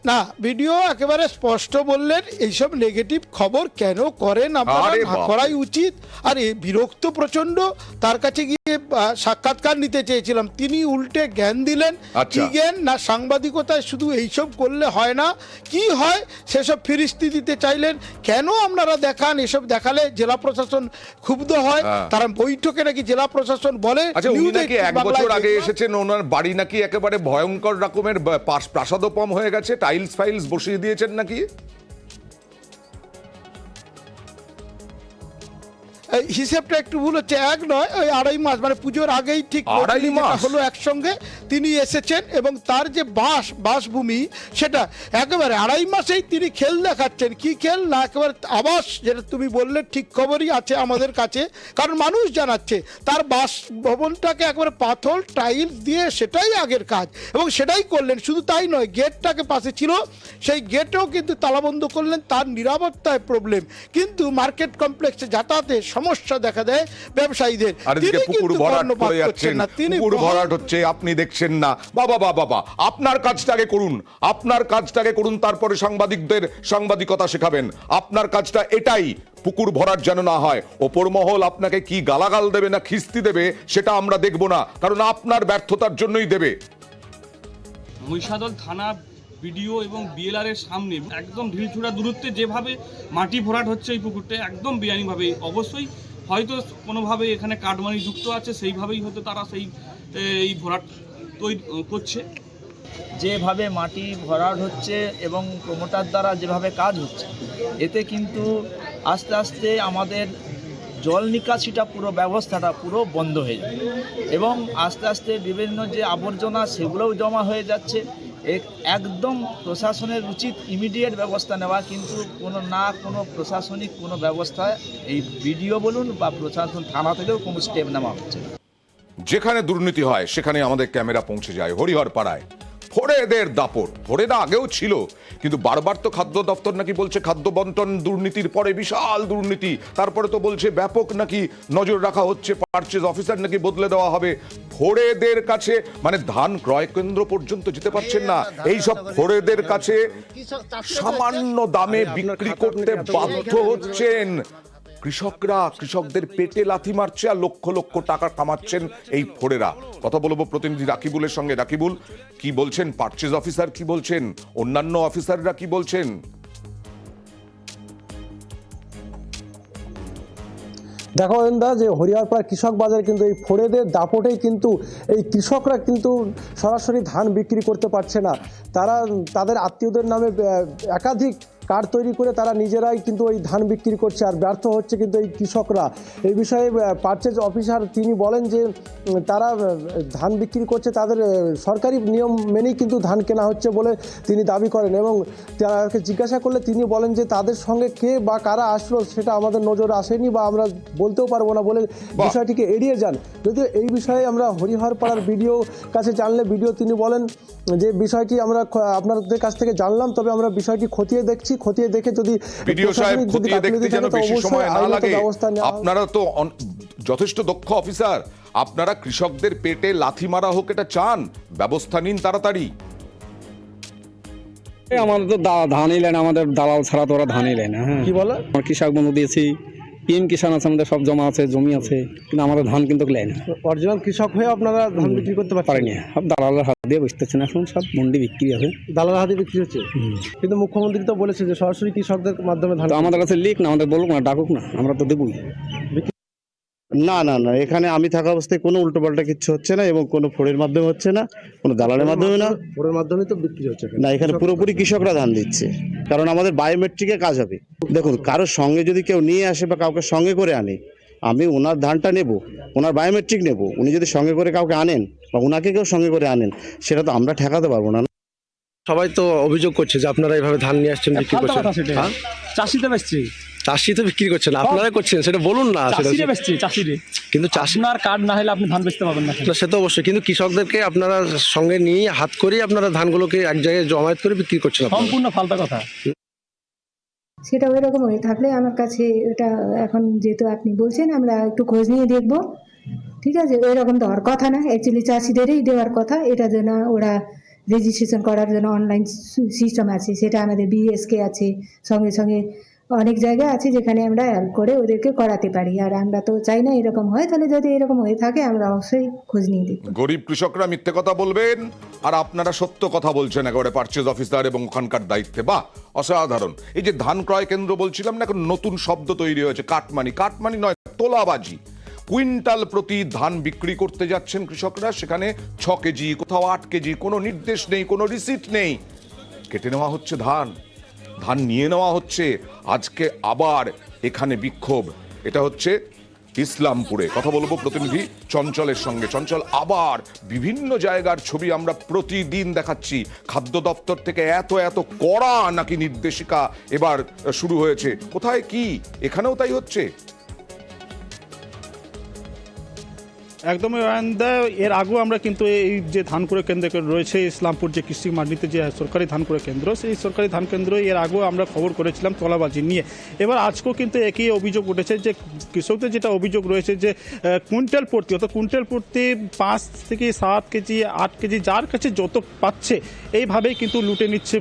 না, ভিডিও একেবারে স্পষ্ট বললেন এইসব নেগেটিভ খবর কেন করেন আপনারা, আরে না বাপ। করাই উচিত। আর বিরক্ত প্রচন্ড, তার কাছে গিয়ে সাক্ষাৎকার নিতে চেয়েছিলাম, তিনি উল্টে জ্ঞান দিলেন। আচ্ছা। কি জ্ঞান? না সাংবাদিকতায় শুধু এইসব করলে হয় না, কি হয় সেসব ফিরিস্তি দিতে চাইলেন। কেন আপনারা দেখান? এসব দেখালে জেলা প্রশাসন ক্ষুব্ধ হয়। হ্যাঁ। তারা বৈঠকে নাকি জেলা প্রশাসন বলে আচ্ছা, উনি নিউজ নাকি 18 এক বাংলায় বছর আগে দেখলাম। এসেছেন, ওনার বাড়ি নাকি একেবারে ভয়ঙ্কর রকমের প্রাসাদোপম হয়ে গেছে, টাইলস ফাইলস বসিয়ে দিয়েছেন নাকি? এই হিসেবটা একটু ভুল হচ্ছে, এক নয়, ওই 2.5 মাস, মানে পুজোর আগেই ঠিক 2.5 যেটা মাস? হলো একসঙ্গে তিনি এসেছেন, এবং তার যে বাসভূমি সেটা একেবারে 2.5 মাসেই তিনি খেল দেখাচ্ছেন। কি খেল? না একেবারে আবাস, যেটা তুমি বললে ঠিক খবরই আছে আমাদের কাছে, কারণ মানুষ জানাচ্ছে তার বাসভবনটাকে একেবারে পাথর টাইলস দিয়ে, সেটাই আগের কাজ এবং সেটাই করলেন। শুধু তাই নয়, গেটটাকে পাশে ছিল, সেই গেটেও কিন্তু তালাবন্ধ করলেন, তার নিরাপত্তায় প্রবলেম। কিন্তু মার্কেট কমপ্লেক্সে যাতায়াতে সমস্যা দেখা দেয় ব্যবসায়ীদের। আর এদিকে তিনি পুকুর কিন্তু ভরাট কর্ণপাত করে করছেন যাচ্ছেন, না, তিনি পুকুর ভরাট হচ্ছে, আপনি দেখছেন না। বাবা বাবা বাবা, আপনার কাজটাকে করুন, আপনার কাজটাকে করুন, তারপরে সাংবাদিকদের সাংবাদিকতা শেখাবেন। আপনার কাজটা এটাই, পুকুর ভরাট যেন না হয়। ওপর মহল আপনাকে কি গালাগাল দেবে না খিস্তি দেবে সেটা আমরা দেখব না, কারণ আপনার ব্যর্থতার জন্যই দেবে। মহিষাদল থানা বিডিও এবং বিএলআর এর সামনে একদম ঢিলছুড়া দূরত্বে যেভাবে মাটি ভরাট হচ্ছে এই পুকুরটা, একদম বেআইনিভাবে। অবশ্যই হয়তো কোনোভাবে এখানে কাটমানি যুক্ত আছে, সেইভাবেই হয়তো তারা এই ভরাট তৈরি করছে। যেভাবে মাটি ভরাট হচ্ছে এবং প্রমোটার দ্বারা যেভাবে কাজ হচ্ছে, এতে কিন্তু আস্তে আস্তে আমাদের জল নিকাশিটা পুরো ব্যবস্থাটা পুরো বন্ধ হয়ে যাবে এবং আস্তে আস্তে বিভিন্ন যে আবর্জনা সেগুলোও জমা হয়ে যাচ্ছে। একদম প্রশাসনের উচিত ইমিডিয়েট ব্যবস্থা নেওয়া, কিন্তু কোনো প্রশাসনিক কোনো ব্যবস্থায় এই বিডিও বলুন বা প্রশাসন থানা থেকেও কোনো স্টেপ নেওয়া হচ্ছে না। যেখানে দুর্নীতি হয় সেখানে আমাদের ক্যামেরা পৌঁছে যায়। হরিহর পাড়ায় ফোড়েদের দাপট, ফোড়েদা আগেও ছিল, কিন্তু বারবার তো খাদ্য দপ্তর নাকি বলছে খাদ্য বন্টন দুর্নীতির পরে বিশাল দুর্নীতি, তারপরে তো বলছে ব্যাপক নাকি নজর রাখা হচ্ছে, পারচেজ অফিসার নাকি বদলে দেওয়া হবে। ফোড়েদের কাছে মানে ধান ক্রয় কেন্দ্র পর্যন্ত যেতে পারছেন না, এই সব ফোড়েদের কাছে সামান্য দামে বিক্রি করতে বাধ্য হচ্ছেন। কৃষকদের পেটে লাথি মারছে আর লক্ষ লক্ষ টাকা কামাচ্ছেন এই ফোড়েরা। কথা বলবো প্রতিনিধি রাকিবুলের সঙ্গে। রাকিবুল, কি বলছেন পারচেজ অফিসার, কি বলছেন অন্যান্য অফিসাররা, কি বলছেন? দেখো অয়নদা, যে হরিহরপাড়া কৃষক বাজারে কিন্তু এই ফোড়েদের দাপটেই কিন্তু এই কৃষকরা কিন্তু সরাসরি ধান বিক্রি করতে পারছে না। তারা তাদের আত্মীয়দের নামে একাধিক কার্ড তৈরি করে তারা নিজেরাই কিন্তু ওই ধান বিক্রি করছে, আর ব্যর্থ হচ্ছে কিন্তু এই কৃষকরা। এই বিষয়ে পারচেজ অফিসার তিনি বলেন যে তারা ধান বিক্রি করছে, তাদের সরকারি নিয়ম মেনেই কিন্তু ধান কেনা হচ্ছে বলে তিনি দাবি করেন, এবং তাকে জিজ্ঞাসা করলে তিনি বলেন যে তাদের সঙ্গে কে বা কারা আসলো সেটা আমাদের নজরে আসেনি বা আমরা বলতেও পারবো না বলে বিষয়টিকে এড়িয়ে যান। যদিও এই বিষয়ে আমরা হরিহরপাড়ার বিডিও কাছে জানলে বিডিও তিনি বলেন যে বিষয়টি আমরা আপনাদের কাছ থেকে জানলাম, তবে আমরা বিষয়টি খতিয়ে দেখছি, খতিয়ে দেখে যদি ভিডিও সাহেব খতিয়ে দেখতে যেন বেশি সময় না লাগে। আপনারা তো যথেষ্ট দক্ষ অফিসার, আপনারা কৃষকদের পেটে লাথি মারা হোক এটা চান, ব্যবস্থা নিন তাড়াতাড়ি। আমাদের তো ধানই লেন, আমাদের দালাল ছাড়া তো ওরা ধানই লেন। হ্যাঁ, কি বলে, আমার কৃষক বন্ধু দিয়েছি, পিএম কিষাণ আছে, আমাদের সব জমা আছে, জমি আছে, কিন্তু আমাদের ধান কিন্তু লেয় না। অরিজিনাল কৃষক হয়ে আপনারা ধান বিক্রি করতে পারেনি, সব দালালের হাত দিয়ে বসতেছেন, এখন সব মন্ডি বিক্রি হবে, দালালের হাতে বিক্রি হচ্ছে। কিন্তু মুখ্যমন্ত্রী তো বলেছে যে সরাসরি কৃষকদের মাধ্যমে ধান। আমাদের কাছে লিখ না, আমাদের বলুক না, ডাকুক না, আমরা তো দেবই। না না না, এখানে আমি থাকা অবস্থায় কোনো উল্টোপাল্টা কিছু হচ্ছে না, এবং কোনো ফোড়ের মাধ্যমে হচ্ছে না, কোনো দালালের মাধ্যমে না, ফোড়ের মাধ্যমে তো বিক্রি হচ্ছে না, এখানে পুরোপুরি কৃষকরা ধান দিচ্ছে, কারণ আমাদের বায়োমেট্রিকে কাজ হবে। দেখুন, কারোর সঙ্গে যদি কেউ নিয়ে আসে বা কাউকে সঙ্গে করে আনে, আমি ওনার ধানটা নেব, ওনার বায়োমেট্রিক নেব, উনি যদি সঙ্গে করে কাউকে আনেন বা ওনাকে কেউ সঙ্গে করে আনেন, সেটা তো আমরা ঠেকাতে পারবো না। সবাই তো অভিযোগ করছে যে আপনারা এইভাবে ধান নিয়ে আসছেন, বিক্রি করছেন। চাষি তো বেচছে, চাষি তো বিক্রি করছেন, আপনারা করছেন, সেটা বলুন না। কিন্তু চাষির কার্ড না হলে আপনি ধান বেচতে পারবেন না, সে তো অবশ্যই, কিন্তু কৃষকদেরকে আপনারা সঙ্গে নিয়ে হাত করে আপনারা ধানগুলোকে এক জায়গায় জমায়েত করে বিক্রি করছেন, সম্পূর্ণ ফালতু কথা। সেটা ওই রকম হয়ে থাকলে আমার কাছে এটা এখন যেহেতু আপনি বলছেন, আমরা একটু খোঁজ নিয়ে দেখবো। ঠিক আছে, ওই রকম দেওয়ার কথা না, অ্যাকচুয়ালি চাষিদেরই দেওয়ার কথা, এটা যেন ওরা রেজিস্ট্রেশন করার জন্য অনলাইন সিস্টেম আছে, সেটা আমাদের বিএসকে আছে, সঙ্গে সঙ্গে অনেক জায়গা আছে যেখানে আমরা হেল্প করে ওদেরকে করাতে পারি। আর আমরা তো চাই না এরকম হয়, তাহলে যদি এরকম হয়ে থাকে আমরা অবশ্যই খোঁজ নিয়ে দেখব। গরিব কৃষকরা মিথ্যে কথা বলবেন আর আপনারা সত্য কথা বলছেন একেবারে পারচেজ অফিসার এবং ওখানকার দায়িত্বে। বাহ, অসাধারণ। এই যে ধান ক্রয় কেন্দ্র বলছিলাম না, এখন নতুন শব্দ তৈরি হয়েছে, কাটমানি। কাটমানি নয়, তোলাবাজি। কুইন্টাল প্রতি ধান বিক্রি করতে যাচ্ছেন কৃষকরা, সেখানে 6 কেজি, কোথাও 8 কেজি, কোনো নির্দেশ নেই, কোনো রিসিট নেই, কেটে নেওয়া হচ্ছে ধান, ধান নিয়ে নেওয়া হচ্ছে। আজকে আবার এখানে বিক্ষোভ, এটা হচ্ছে ইসলামপুরে। কথা বলবো প্রতিনিধি চঞ্চলের সঙ্গে। চঞ্চল, আবার বিভিন্ন জায়গার ছবি আমরা প্রতিদিন দেখাচ্ছি। খাদ্য দপ্তর থেকে এত এত কড়া নাকি নির্দেশিকা এবার শুরু হয়েছে, কোথায় কি এখানেও তাই হচ্ছে? একদমই অয়নদা, এর আগেও আমরা কিন্তু এই যে ধান ক্রয় কেন্দ্র রয়েছে ইসলামপুর, যে কৃষি মান্ডিতে যে সরকারি ধান ক্রয় কেন্দ্র, সেই সরকারি ধান কেন্দ্র এর আগেও আমরা খবর করেছিলাম তোলাবাজি নিয়ে। এবার আজকেও কিন্তু একই অভিযোগ উঠেছে, যে কৃষকদের যেটা অভিযোগ রয়েছে যে কুইন্টাল প্রতি, অর্থাৎ কুইন্টাল প্রতি 5 থেকে 7 কেজি, 8 কেজি, যার কাছে যত পাচ্ছে এইভাবেই কিন্তু লুটে নিচ্ছে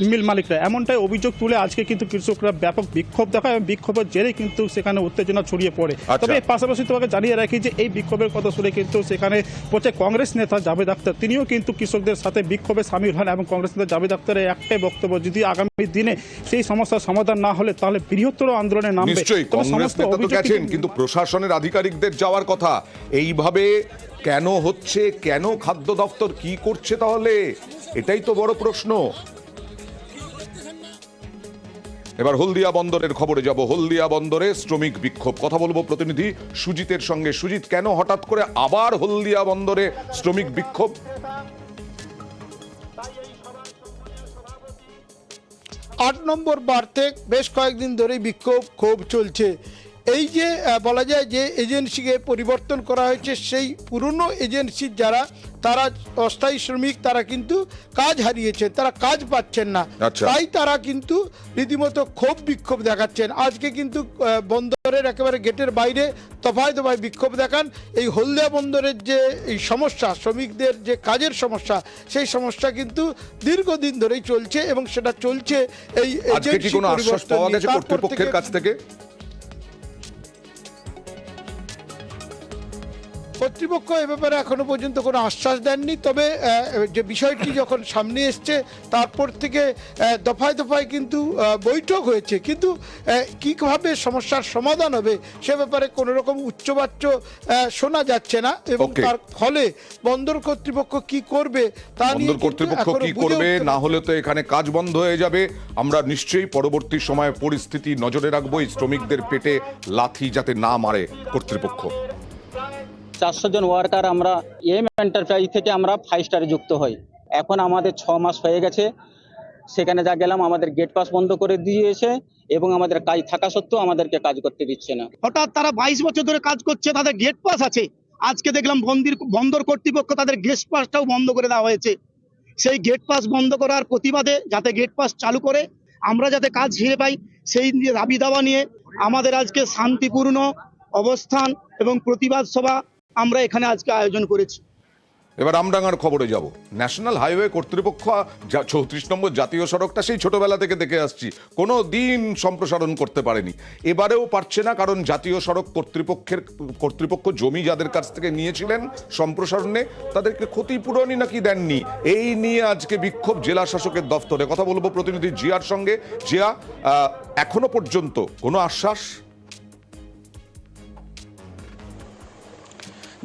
মিল মালিকরা, এমনটাই অভিযোগ তুলে আজকে কিন্তু কৃষকরা ব্যাপক বিক্ষোভ দেখায় এবং বিক্ষোভের জেরেই কিন্তু সেখানে উত্তেজনা ছড়িয়ে পড়ে। তবে এর পাশাপাশি তোমাকে জানিয়ে রাখি যে এই বিক্ষোভের কথা শুনে কিন্তু সেখানে পৌঁছে কংগ্রেস নেতা জাভেদ আখতার, তিনিও কিন্তু কৃষকদের সাথে বিক্ষোভে সামিল হন এবং কংগ্রেস নেতা জাভেদ আখতারের একটাই বক্তব্য, যদি আগামী দিনে সেই সমস্যার সমাধান না হলে তাহলে বৃহত্তর আন্দোলনে নামবে। নিশ্চয়ই কংগ্রেস নেতা তো গেছেন, কিন্তু প্রশাসনের আধিকারিকদের যাওয়ার কথা। এইভাবে কেন হচ্ছে, কেন খাদ্য দপ্তর কি করছে তাহলে, এটাই তো বড় প্রশ্ন। এবার হলদিয়া বন্দরের খবরে যাব। হলদিয়া বন্দরে শ্রমিক বিক্ষোভ, কথা বলবো প্রতিনিধি সুজিতের সঙ্গে। সুজিত, কেন হঠাৎ করে আবার হলদিয়া বন্দরে শ্রমিক বিক্ষোভ? 8 নম্বর বার্তে বেশ কয়েকদিন ধরেই ক্ষোভ চলছে। এই যে বলা যায় যে এজেন্সিকে পরিবর্তন করা হয়েছে, সেই পুরনো এজেন্সির যারা, তারা অস্থায়ী শ্রমিক, তারা কিন্তু কাজ হারিয়েছেন, তারা কাজ পাচ্ছেন না, তাই তারা কিন্তু রীতিমতো ক্ষোভ বিক্ষোভ দেখাচ্ছেন। আজকে কিন্তু বন্দরের একেবারে গেটের বাইরে দফায় দফায় বিক্ষোভ দেখান। এই হলদিয়া বন্দরের যে এই সমস্যা, শ্রমিকদের যে কাজের সমস্যা, সেই সমস্যা কিন্তু দীর্ঘদিন ধরেই চলছে এবং সেটা চলছে এই এজেন্সি পরিবর্তন কর্তৃপক্ষের কাছ থেকে। কর্তৃপক্ষ এ ব্যাপারে এখনো পর্যন্ত কোনো আশ্বাস দেননি। তবে যে বিষয়টি যখন সামনে এসছে তারপর থেকে দফায় দফায় কিন্তু বৈঠক হয়েছে, কিন্তু কীভাবে সমস্যার সমাধান হবে সে ব্যাপারে কোনো রকম উচ্চবাচ্য শোনা যাচ্ছে না। এবং তার ফলে বন্দর কর্তৃপক্ষ কি করবে তা নিয়ে কর্তৃপক্ষ কি করবে, না হলে তো এখানে কাজ বন্ধ হয়ে যাবে। আমরা নিশ্চয়ই পরবর্তী সময়ে পরিস্থিতি নজরে রাখবো, এই শ্রমিকদের পেটে লাথি যাতে না মারে কর্তৃপক্ষ। 400 জন ওয়ার্কার আমরা এম এন্টারপ্রাইজ থেকে আমরা 5 স্টারে যুক্ত হই। এখন আমাদের 6 মাস হয়ে গেছে, সেখানে যা গেলাম আমাদের গেট পাস বন্ধ করে দিয়েছে এবং আমাদের কাজ থাকা সত্ত্বেও আমাদেরকে কাজ করতে দিচ্ছে না। হঠাৎ তারা 22 বছর ধরে কাজ করছে, তাদের গেট পাস আছে, আজকে দেখলাম বন্দর কর্তৃপক্ষ তাদের গেট পাসটাও বন্ধ করে দেওয়া হয়েছে। সেই গেট পাস বন্ধ করার প্রতিবাদে যাতে গেট পাস চালু করে আমরা যাতে কাজ ফিরে পাই, সেই দাবি দাওয়া নিয়ে আমাদের আজকে শান্তিপূর্ণ অবস্থান এবং প্রতিবাদ সভা আমরা এখানে আজকে আয়োজন করেছি। এবার আমডাঙ্গার খবরে যাব। ন্যাশনাল হাইওয়ে কর্তৃপক্ষ 34 নম্বর জাতীয় সড়কটা সেই ছোটবেলা থেকে দেখে আসছি, কোনো দিন সম্প্রসারণ করতে পারেনি, এবারেও পারছে না। কারণ জাতীয় সড়ক কর্তৃপক্ষ জমি যাদের কাছ থেকে নিয়েছিলেন সম্প্রসারণে, তাদেরকে ক্ষতিপূরণই নাকি দেননি। এই নিয়ে আজকে বিক্ষোভ জেলা শাসকের দফতরে। কথা বলবো প্রতিনিধি জিয়ার সঙ্গে। জিয়া, এখনো পর্যন্ত কোনো আশ্বাস?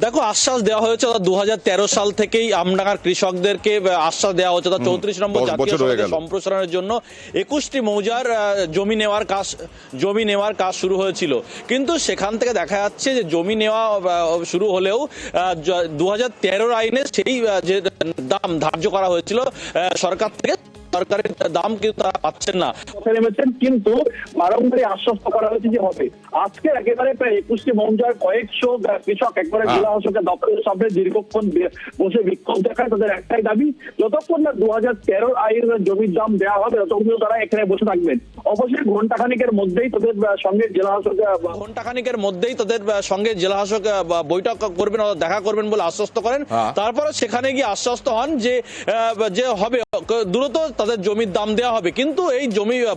দেখো, আশ্বাস দেওয়া হয়েছে 2013 সাল থেকেই আমডাঙ্গার কৃষকদেরকে আশ্বাস দেওয়া হচ্ছে 34 নম্বর জাতীয় সড়কের সম্প্রসারণের জন্য 21টি মৌজার জমি নেওয়ার কাজ শুরু হয়েছিল। কিন্তু সেখান থেকে দেখা যাচ্ছে যে জমি নেওয়া শুরু হলেও 2013 আইনে সেই যে দাম ধার্য করা হয়েছিল সরকার থেকে, সরকারের দাম কিন্তু তারা পাচ্ছেন না। নেমেছেন, কিন্তু বারংবারই আশ্বস্ত করা হয়েছে যে হবে। আজকে একেবারে প্রায় 21টি মৌজার কয়েকশো কৃষক একবারে জেলা শাসকের দপ্তরের সামনে দীর্ঘক্ষণ বসে বিক্ষোভ দেখায়। তাদের একটাই দাবি, যতক্ষণ না 2013 আইনের জমির দাম দেওয়া হবে ততক্ষণ তারা এখানে বসে থাকবেন। অবশ্যই ঘন্টাখানিকের মধ্যেই তাদের সঙ্গে জেলা শাসক জেলা শাসক বৈঠক করবেন, দেখা করবেন বলে আশ্বস্ত করেন। তারপরে সেখানে গিয়ে আশ্বস্ত হন যে হবে দ্রুত তাদের জমির দাম দেওয়া হবে। কিন্তু এই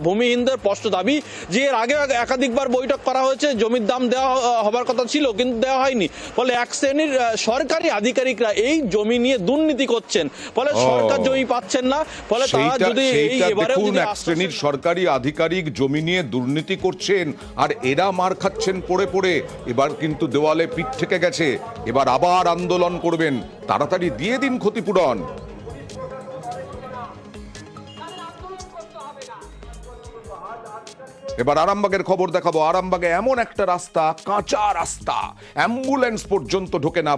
ভূমিহীনদের স্পষ্ট দাবি যে এর আগে একাধিকবার বৈঠক করা হয়েছে, জমির দাম দেওয়া হবার কথা ছিল কিন্তু দেওয়া হয়নি। ফলে এক শ্রেণীর সরকারি আধিকারিকরা এই জমি নিয়ে দুর্নীতি করছেন, ফলে সরকার জমি পাচ্ছেন না। ফলে তারা যদি এক শ্রেণীর সরকারি আধিকারিক জমি নিয়ে দুর্নীতি করছেন আর এরা মার খাচ্ছেন পড়ে পড়ে, এবার কিন্তু দেওয়ালে পিঠ থেকে গেছে, এবার আবার আন্দোলন করবেন। তাড়াতাড়ি দিয়ে দিন ক্ষতিপূরণ। এবার আরামবাগের খবর দেখাবো। আরামবাগে এমন একটা রাস্তা, কাঁচা রাস্তা, অ্যাম্বুলেন্স পর্যন্ত ঢোকে না,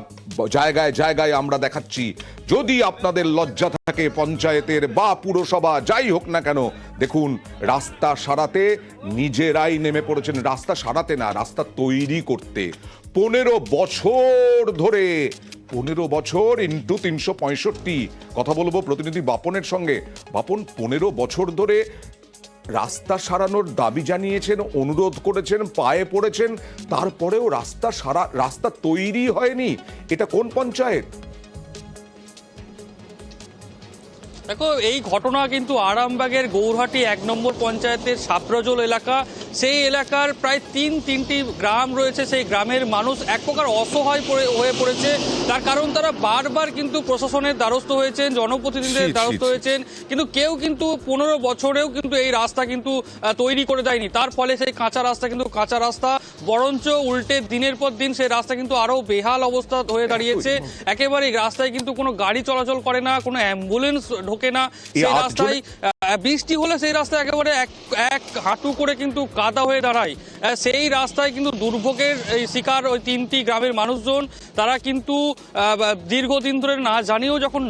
জায়গায় জায়গায় আমরা দেখাচ্ছি। যদি আপনাদের লজ্জা থাকে পঞ্চায়েতের বা পুরসভা যাই হোক না কেন, দেখুন রাস্তা সারাতে নিজেরাই নেমে পড়েছেন। রাস্তা সারাতে না, রাস্তা তৈরি করতে 15 বছর ধরে, 15 বছর ইন্টু 365। কথা বলবো প্রতিনিধি বাপনের সঙ্গে। বাপন, 15 বছর ধরে রাস্তা সারানোর দাবি জানিয়েছেন, অনুরোধ করেছেন, পায়ে পড়েছেন, তারপরেও রাস্তা তৈরি হয়নি। এটা কোন পঞ্চায়েত? দেখো, এই ঘটনা কিন্তু আরামবাগের গৌরহাটি 1 নম্বর পঞ্চায়েতের সাপ্রজল এলাকা। সেই এলাকার প্রায় তিনটি গ্রাম রয়েছে। সেই গ্রামের মানুষ এক প্রকার অসহায় হয়ে পড়েছে। তার কারণ তারা বারবার কিন্তু প্রশাসনের দ্বারস্থ হয়েছেন, জনপ্রতিনিধিদের দ্বারস্থ হয়েছেন, কিন্তু কেউ কিন্তু 15 বছরেও কিন্তু এই রাস্তা কিন্তু তৈরি করে দেয়নি। তার ফলে সেই কাঁচা রাস্তা বরঞ্চ উল্টে দিনের পর দিন সেই রাস্তা কিন্তু আরো বেহাল অবস্থা হয়ে দাঁড়িয়েছে। একেবারে রাস্তায় কিন্তু কোনো গাড়ি চলাচল করে না, কোনো অ্যাম্বুলেন্স ঢোকে না। সেই রাস্তায় বৃষ্টি হলে সেই রাস্তা একেবারে এক হাঁটু করে কিন্তু কাদা হয়ে দাঁড়ায়। সেই রাস্তায় কিন্তু দুর্ভোগের শিকার ওই 3টি গ্রামের মানুষজন। তারা কিন্তু দীর্ঘদিন ধরে না জানিয়েও যখন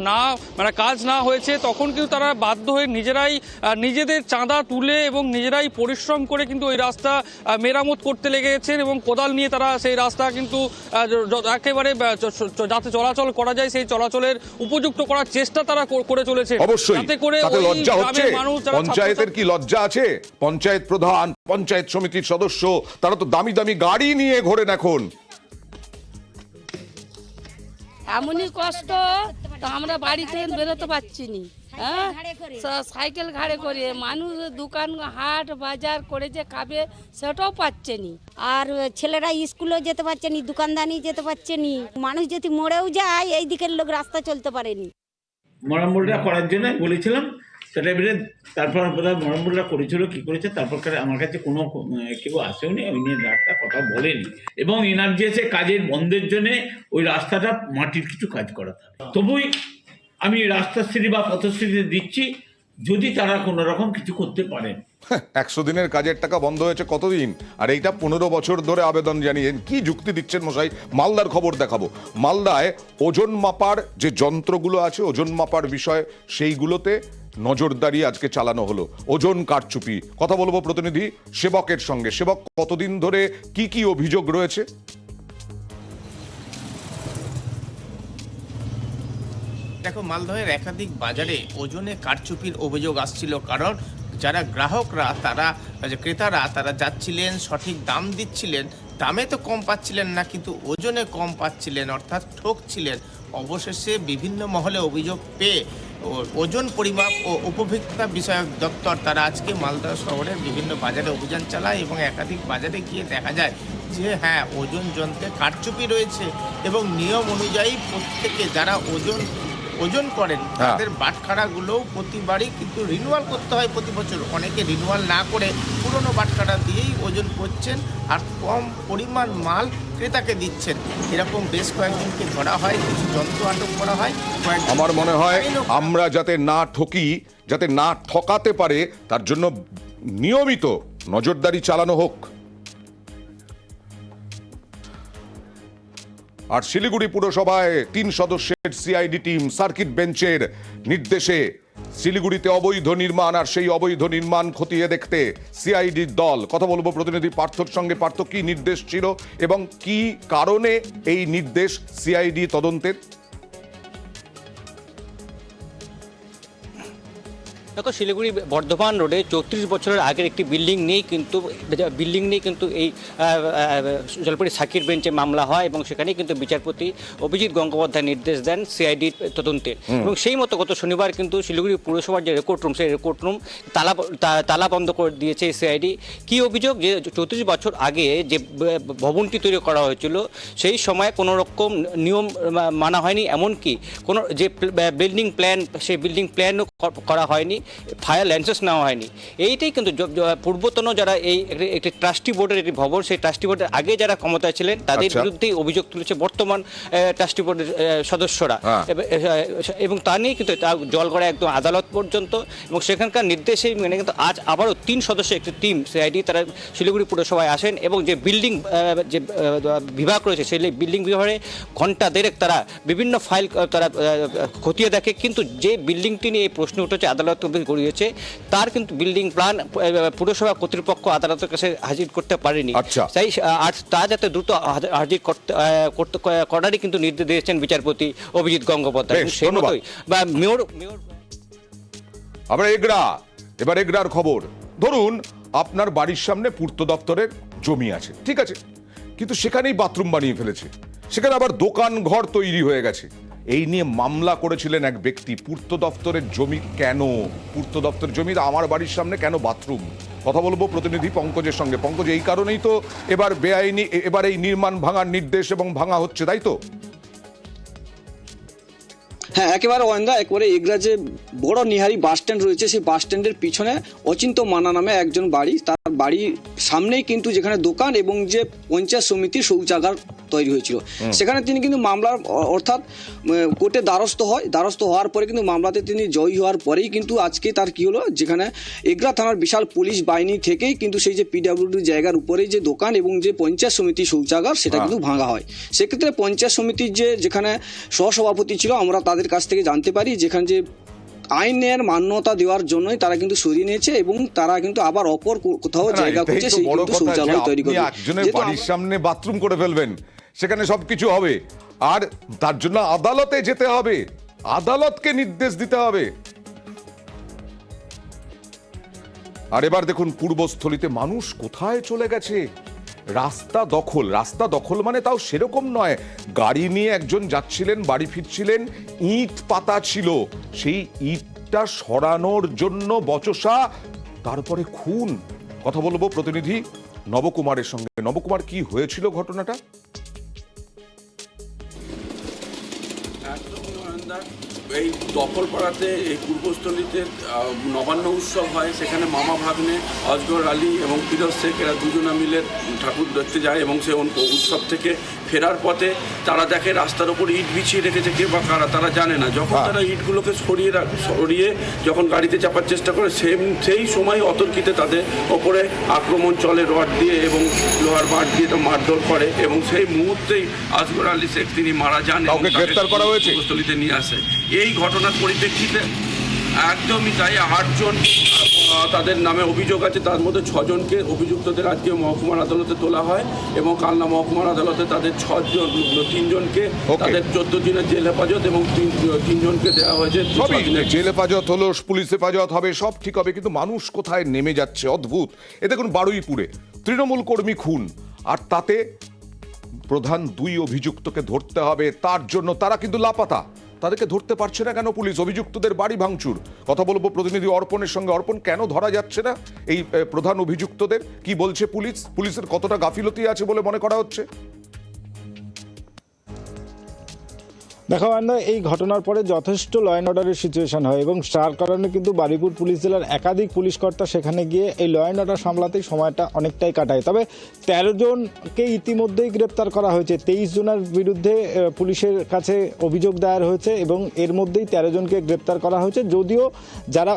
কাজ না হয়েছে, তখন কিন্তু তারা বাধ্য হয়ে নিজেদের চাঁদা তুলে এবং নিজেরাই পরিশ্রম করে কিন্তু ওই রাস্তা মেরামত করতে লেগেছেন এবং কোদাল নিয়ে তারা সেই রাস্তা কিন্তু একেবারে যাতে চলাচল করা যায় সেই চলাচলের উপযুক্ত করার চেষ্টা তারা করে চলেছে। অবশ্যই তাতে লজ্জা হচ্ছে। পঞ্চায়েতের কি লজ্জা আছে? পঞ্চায়েত প্রধান, পঞ্চায়েত সমিতির সদস্য, তারা তো দামি দামি গাড়ি নিয়ে ঘোরেন এখন। এমনই কষ্ট, তো আমরা বাড়ি থেকে বেরোতে পারছি না। হ্যাঁ, সাইকেল ঘাড়ে করে মানুষ দোকান হাট বাজার করে যে খাবে সেটাও পাচ্ছে নি। আর ছেলেরা স্কুলেও যেতে পারছে নি, দোকানদানি যেতে পারছে নি। মানুষ যদি মরেও যায়, এই দিকের লোক রাস্তা চলতে পারেনি। মরামুলটা করার জন্য বলেছিলাম, সেটা এবারে তারপর মরামুলটা করেছিল, কি করেছে তারপর আমার কাছে কোনো কেউ আসেওনি, ওই নিয়ে রাস্তা কথা বলেনি। এবং এনার যে কাজের বন্ধের জন্যে ওই রাস্তাটা মাটির কিছু কাজ করাতে হবে। তবুই আমি রাস্তাশ্রী বা পথশ্রী দিচ্ছি, যদি তারা কোনো রকম কিছু করতে পারেন। 100 দিনের কাজের টাকা বন্ধ হয়েছে কতদিন, আর এইটা 15 বছর ধরে আবেদন জানিয়ে কি যুক্তি দিচ্ছেন মশাই? মালদার খবর দেখাবো। মালদায় ওজন মাপার যে যন্ত্রগুলো আছে, ওজন মাপার বিষয়, সেইগুলোতে নজরদারি আজকে চালানো হলো। ওজন কারচুপি। কথা বলবো প্রতিনিধি সেবকের সঙ্গে। সেবক, কতদিন ধরে কি কি অভিযোগ রয়েছে? দেখো, মালদহের একাধিক বাজারে ওজনে কারচুপির অভিযোগ আসছিল। কারণ যারা গ্রাহকরা, ক্রেতারা তারা যাচ্ছিলেন, সঠিক দাম দিচ্ছিলেন, দামে তো কম পাচ্ছিলেন না, কিন্তু ওজনে কম পাচ্ছিলেন, অর্থাৎ ঠকছিলেন। অবশেষে বিভিন্ন মহলে অভিযোগ পেয়ে ওজন পরিমাপ ও উপভোক্তা বিষয়ক দপ্তর তারা আজকে মালদহ শহরের বিভিন্ন বাজারে অভিযান চালায় এবং একাধিক বাজারে গিয়ে দেখা যায় যে হ্যাঁ, ওজন যন্ত্রে কারচুপি রয়েছে এবং নিয়ম অনুযায়ী প্রত্যেকে যারা ওজন করেন তাদের বাটখারাগুলোও প্রতিবারই কিন্তু রিনিউয়াল করতে হয় প্রতি বছর। অনেকে রিনিউয়াল না করে পুরনো বাটখারা দিয়েই ওজন করছেন আর কম পরিমাণ মাল ক্রেতাকে দিচ্ছেন। এরকম বেশ কয়েকজনকে ধরা হয়, কিছু যন্ত্র আটক করা হয়। আমার মনে হয় আমরা যাতে না ঠকি, যাতে না ঠকাতে পারে, তার জন্য নিয়মিত নজরদারি চালানো হোক। আর শিলিগুড়ি পুরসভায় 3 সদস্যের সিআইডি টিম সার্কিট বেঞ্চের নির্দেশে শিলিগুড়িতে অবৈধ নির্মাণ, আর সেই অবৈধ নির্মাণ খতিয়ে দেখতে সিআইডির দল। কথা বলবো প্রতিনিধি পার্থর সঙ্গে। পার্থ, কি নির্দেশ ছিল এবং কি কারণে এই নির্দেশ সিআইডি তদন্তের? দেখো, শিলিগুড়ি বর্ধমান রোডে 34 বছরের আগের একটি বিল্ডিং নিয়ে কিন্তু এই জলপাইগুড়ি সার্কিট বেঞ্চে মামলা হয় এবং সেখানেই কিন্তু বিচারপতি অভিজিৎ গঙ্গোপাধ্যায় নির্দেশ দেন সিআইডি তদন্তের। এবং সেই মতো গত শনিবার কিন্তু শিলিগুড়ি পুরসভার যে রেকর্ড রুম, সেই রেকর্ড রুম তালা বন্ধ করে দিয়েছে সিআইডি। কি অভিযোগ? যে 34 বছর আগে যে ভবনটি তৈরি করা হয়েছিল সেই সময় কোনো রকম নিয়ম মানা হয়নি, এমনকি কোনো যে বিল্ডিং প্ল্যান, সেই বিল্ডিং প্ল্যানও করা হয়নি, ফায়ার লাইসেন্স নেওয়া হয়নি। এইটাই কিন্তু পূর্বতন যারা এই একটি ট্রাস্টি বোর্ডের একটি ভবন, সেই ট্রাস্টি বোর্ডের আগে যারা ক্ষমতায় ছিলেন তাদের বিরুদ্ধেই অভিযোগ তুলেছে বর্তমান ট্রাস্টি বোর্ডের সদস্যরা। এবং তা নিয়ে কিন্তু জল গড়ায় একদম আদালত পর্যন্ত, এবং সেখানকার নির্দেশেই মেনে কিন্তু আজ আবারও 3 সদস্যের একটি টিম সিআইডি তারা শিলিগুড়ি পুরসভায় আসেন এবং যে বিল্ডিং যে বিভাগ রয়েছে সেই বিল্ডিং বিভাগে ঘন্টা দেড়েক তারা বিভিন্ন ফাইল তারা খতিয়ে দেখে, কিন্তু যে বিল্ডিংটি নিয়ে এই প্রশ্ন উঠেছে আদালত করিয়েছে তার কিন্তু বিল্ডিং প্ল্যান পুরসভা কর্তৃপক্ষ আদালতের কাছে হাজির করতে পারেনি। তাই আর তা যাতে দ্রুত হাজির করারই কিন্তু নির্দেশ দিয়েছেন বিচারপতি অভিজিৎ গঙ্গোপাধ্যায়। সেই মতোই বা মেয়র আমরা এবার এগরার খবর। ধরুন আপনার বাড়ির সামনে পূর্ত দপ্তরের জমি আছে, ঠিক আছে, কিন্তু সেখানেই বাথরুম বানিয়ে ফেলেছে, সেখানে আবার দোকান ঘর তৈরি হয়ে গেছে। এই নিয়ে মামলা করেছিলেন এক ব্যক্তি। পূর্ত দপ্তরের জমি কেন, পূর্ত দপ্তরের জমি আমার বাড়ির সামনে কেন বাথরুম? কথা বলবো প্রতিনিধি পঙ্কজের সঙ্গে। পঙ্কজ, এই কারণেই তো এবার বেআইনি এবার এই নির্মাণ ভাঙার নির্দেশ এবং ভাঙা হচ্ছে, তাই তো? হ্যাঁ, একেবারে ওয়ান্দা। একবারে এগরা যে বড় নিহারি বাস স্ট্যান্ড রয়েছে, সেই বাস স্ট্যান্ডের পিছনে অচিন্ত মানা নামে একজন বাড়ি, তার বাড়ির সামনেই কিন্তু যেখানে দোকান এবং যে পঞ্চায়েত সমিতির শৌচাগার তৈরি হয়েছিল, সেখানে তিনি কিন্তু মামলার অর্থাৎ কোর্টে দ্বারস্থ হওয়ার পরে কিন্তু মামলাতে তিনি জয়ী হওয়ার পরেই কিন্তু আজকে তার কি হলো, যেখানে এগরা থানার বিশাল পুলিশ বাহিনী থেকেই কিন্তু সেই যে পিডব্লিউডি জায়গার উপরে যে দোকান এবং যে পঞ্চায়েত সমিতির শৌচাগার সেটা কিন্তু ভাঙা হয়। সেক্ষেত্রে পঞ্চায়েত সমিতির যেখানে সহসভাপতি ছিল, আমরা তাদের কাছ থেকে জানতে পারি যেখানে যে আইনের মান্যতা দেওয়ার জন্যই তারা কিন্তু সরিয়ে নিয়েছে এবং তারা কিন্তু আবার অপর কোথাও জায়গা করছে সেই কিন্তু শৌচালয় তৈরি করবে। একজনের বাড়ির সামনে বাথরুম করে ফেলবেন, সেখানে সবকিছু হবে, আর তার জন্য আদালতে যেতে হবে, আদালতকে নির্দেশ দিতে হবে। আর এবার দেখুন পূর্বস্থলীতে মানুষ কোথায় চলে গেছে। রাস্তা দখল মানে তাও সেরকম নয়, গাড়ি নিয়ে একজন যাচ্ছিলেন, বাড়ি ফিরছিলেন, ইট পাতা ছিল, সেই ইটটা সরানোর জন্য বচসা, তারপরে খুন। কথা বলবো প্রতিনিধি নবকুমারের সঙ্গে। নবকুমার, কি হয়েছিল ঘটনাটা? এই দখলপাড়াতে এই পূর্বস্থলীতে নবান্ন উৎসব হয়, সেখানে মামা ভাগ্নে অজগর আলী এবং ফিরোজ শেখ এরা দুজনা মিলে ঠাকুর দেখতে যায় এবং সে উৎসব থেকে ফেরার পথে তারা দেখে রাস্তার ওপর ইট বিছিয়ে রেখেছে কে বা কারা তারা জানে না। যখন তারা ইটগুলোকে সরিয়ে যখন গাড়িতে চাপার চেষ্টা করে সেই সময় অতর্কিতে তাদের ওপরে আক্রমণ চলে, রড দিয়ে এবং লোহার বাট দিয়ে তো মারধর করে এবং সেই মুহূর্তেই অজগর আলী শেখ তিনি মারা যান এবং গ্রেফতার করা হয়েছে, পূর্বস্থলীতে নিয়ে আসে। এই ঘটনার পরিপ্রেক্ষিতে একদমই তাই 8 জন তাদের নামে অভিযোগ আছে, তার মধ্যে 6 জনকে অভিযুক্তদের আজকে মহকুমার আদালতে তোলা হয় এবং কালনা মহকুমার আদালতে তাদের 3 জনকে তাদের 14 দিনের জেল হেফাজত এবং 3 জনকে দেওয়া হয়েছে। জেল হেফাজত হলো, পুলিশ হেফাজত হবে, সব ঠিক হবে, কিন্তু মানুষ কোথায় নেমে যাচ্ছে, অদ্ভুত। এ দেখুন বারুইপুরে তৃণমূল কর্মী খুন, আর তাতে প্রধান 2 অভিযুক্তকে ধরতে হবে, তার জন্য তারা কিন্তু লাপাতা। তাদেরকে ধরতে পারছে না কেন পুলিশ? অভিযুক্তদের বাড়ি ভাঙচুর। কথা বলবো প্রতিনিধি অর্পণের সঙ্গে। অর্পণ, কেন ধরা যাচ্ছে না এই প্রধান অভিযুক্তদের? কি বলছে পুলিশের কতটা গাফিলতি আছে বলে মনে করা হচ্ছে? দেখো আমরা এই ঘটনার পরে যথেষ্ট ল অ্যান্ড অর্ডারের সিচুয়েশন হয় এবং তার কারণে কিন্তু বারুইপুর পুলিশ জেলার একাধিক পুলিশ কর্তা সেখানে গিয়ে এই ল অ্যান্ড অর্ডার সামলাতেই সময়টা অনেকটাই কাটায়। তবে 13 জনকে ইতিমধ্যেই গ্রেপ্তার করা হয়েছে, 23 জনের বিরুদ্ধে পুলিশের কাছে অভিযোগ দায়ের হয়েছে এবং এর মধ্যেই 13 জনকে গ্রেপ্তার করা হয়েছে। যদিও যারা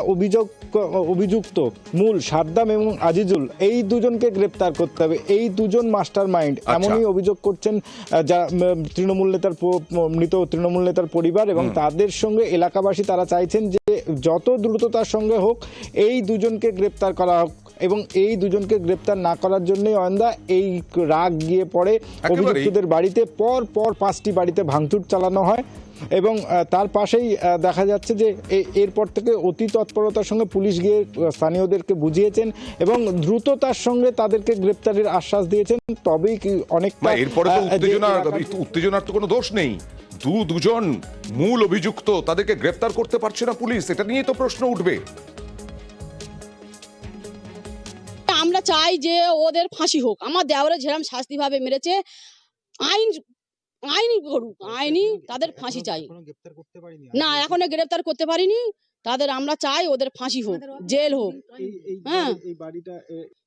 অভিযুক্ত মূল সাদ্দাম এবং আজিজুল, এই দুজনকে গ্রেপ্তার করতে হবে, এই দুজন মাস্টার মাইন্ড, এমনই অভিযোগ করছেন যারা তৃণমূল নেতার মৃত তৃণমূল নেতার পরিবার এবং তাদের সঙ্গে এলাকাবাসী। তারা চাইছেন যে যত দ্রুততার সঙ্গে হোক এই দুজনকে গ্রেপ্তার করা হোক, এবং এই দুজনকে গ্রেপ্তার না করার জন্যই অয়ন্দা এই রাগ গিয়ে পড়ে অভিযুক্তদের বাড়িতে। পর 5টি বাড়িতে ভাঙচুর চালানো হয় এবং তার পাশেই দেখা যাচ্ছে যে এরপর থেকে অতি তৎপরতার সঙ্গে পুলিশ গিয়ে স্থানীয়দেরকে বুঝিয়েছেন এবং দ্রুততার সঙ্গে তাদেরকে গ্রেপ্তারের আশ্বাস দিয়েছেন। তবেই কি অনেকটা এরপরে তো উত্তেজনার তো কোনো দোষ নেই, দুজন মূল অভিযুক্ত, তাদেরকে গ্রেপ্তার করতে পারছে না পুলিশ, এটা নিয়ে তো প্রশ্ন উঠবে। আমরা চাই যে ওদের ফাঁসি হোক, আমার দেওরে যেরকম শাস্তি ভাবে মেরেছে আইনি করুক, আইনি তাদের ফাঁসি চাই। না এখনো গ্রেপ্তার করতে পারিনি তাদের, আমরা চাই ওদের ফাঁসি হোক, জেল হোক। হ্যাঁ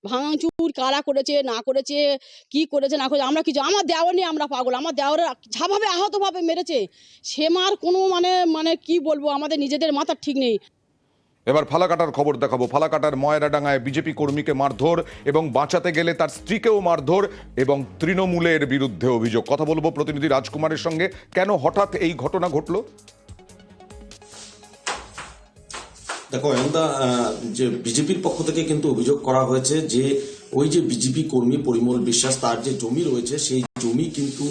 ভাঙচুর কারা করেছে না করেছে, কি করেছে না করেছে আমরা কিছু, আমার দেওয়ার নিয়ে আমরা পাগল। আমার দেওয়ারে যেভাবে আহতভাবে মেরেছে সে মার কোনো মানে কি বলবো, আমাদের নিজেদের মাথার ঠিক নেই। এবার ফালাকাটার খবর দেখাবো। ফালাকাটার ময়রাডাঙ্গায় বিজেপি কর্মীকে মারধর এবং বাঁচাতে গেলে তার স্ত্রীকেও মারধর এবং তৃণমূলের বিরুদ্ধে অভিযোগ। কথা বলবো প্রতিনিধি রাজকুমারের সঙ্গে, কেন হঠাৎ এই ঘটনা ঘটলো। দেখো অয়নদা, যে বিজেপির পক্ষ থেকে কিন্তু অভিযোগ করা হয়েছে যে ওই যে বিজেপি কর্মী পরিমল বিশ্বাস, তার যে জমি রয়েছে সেই জমি কিন্তু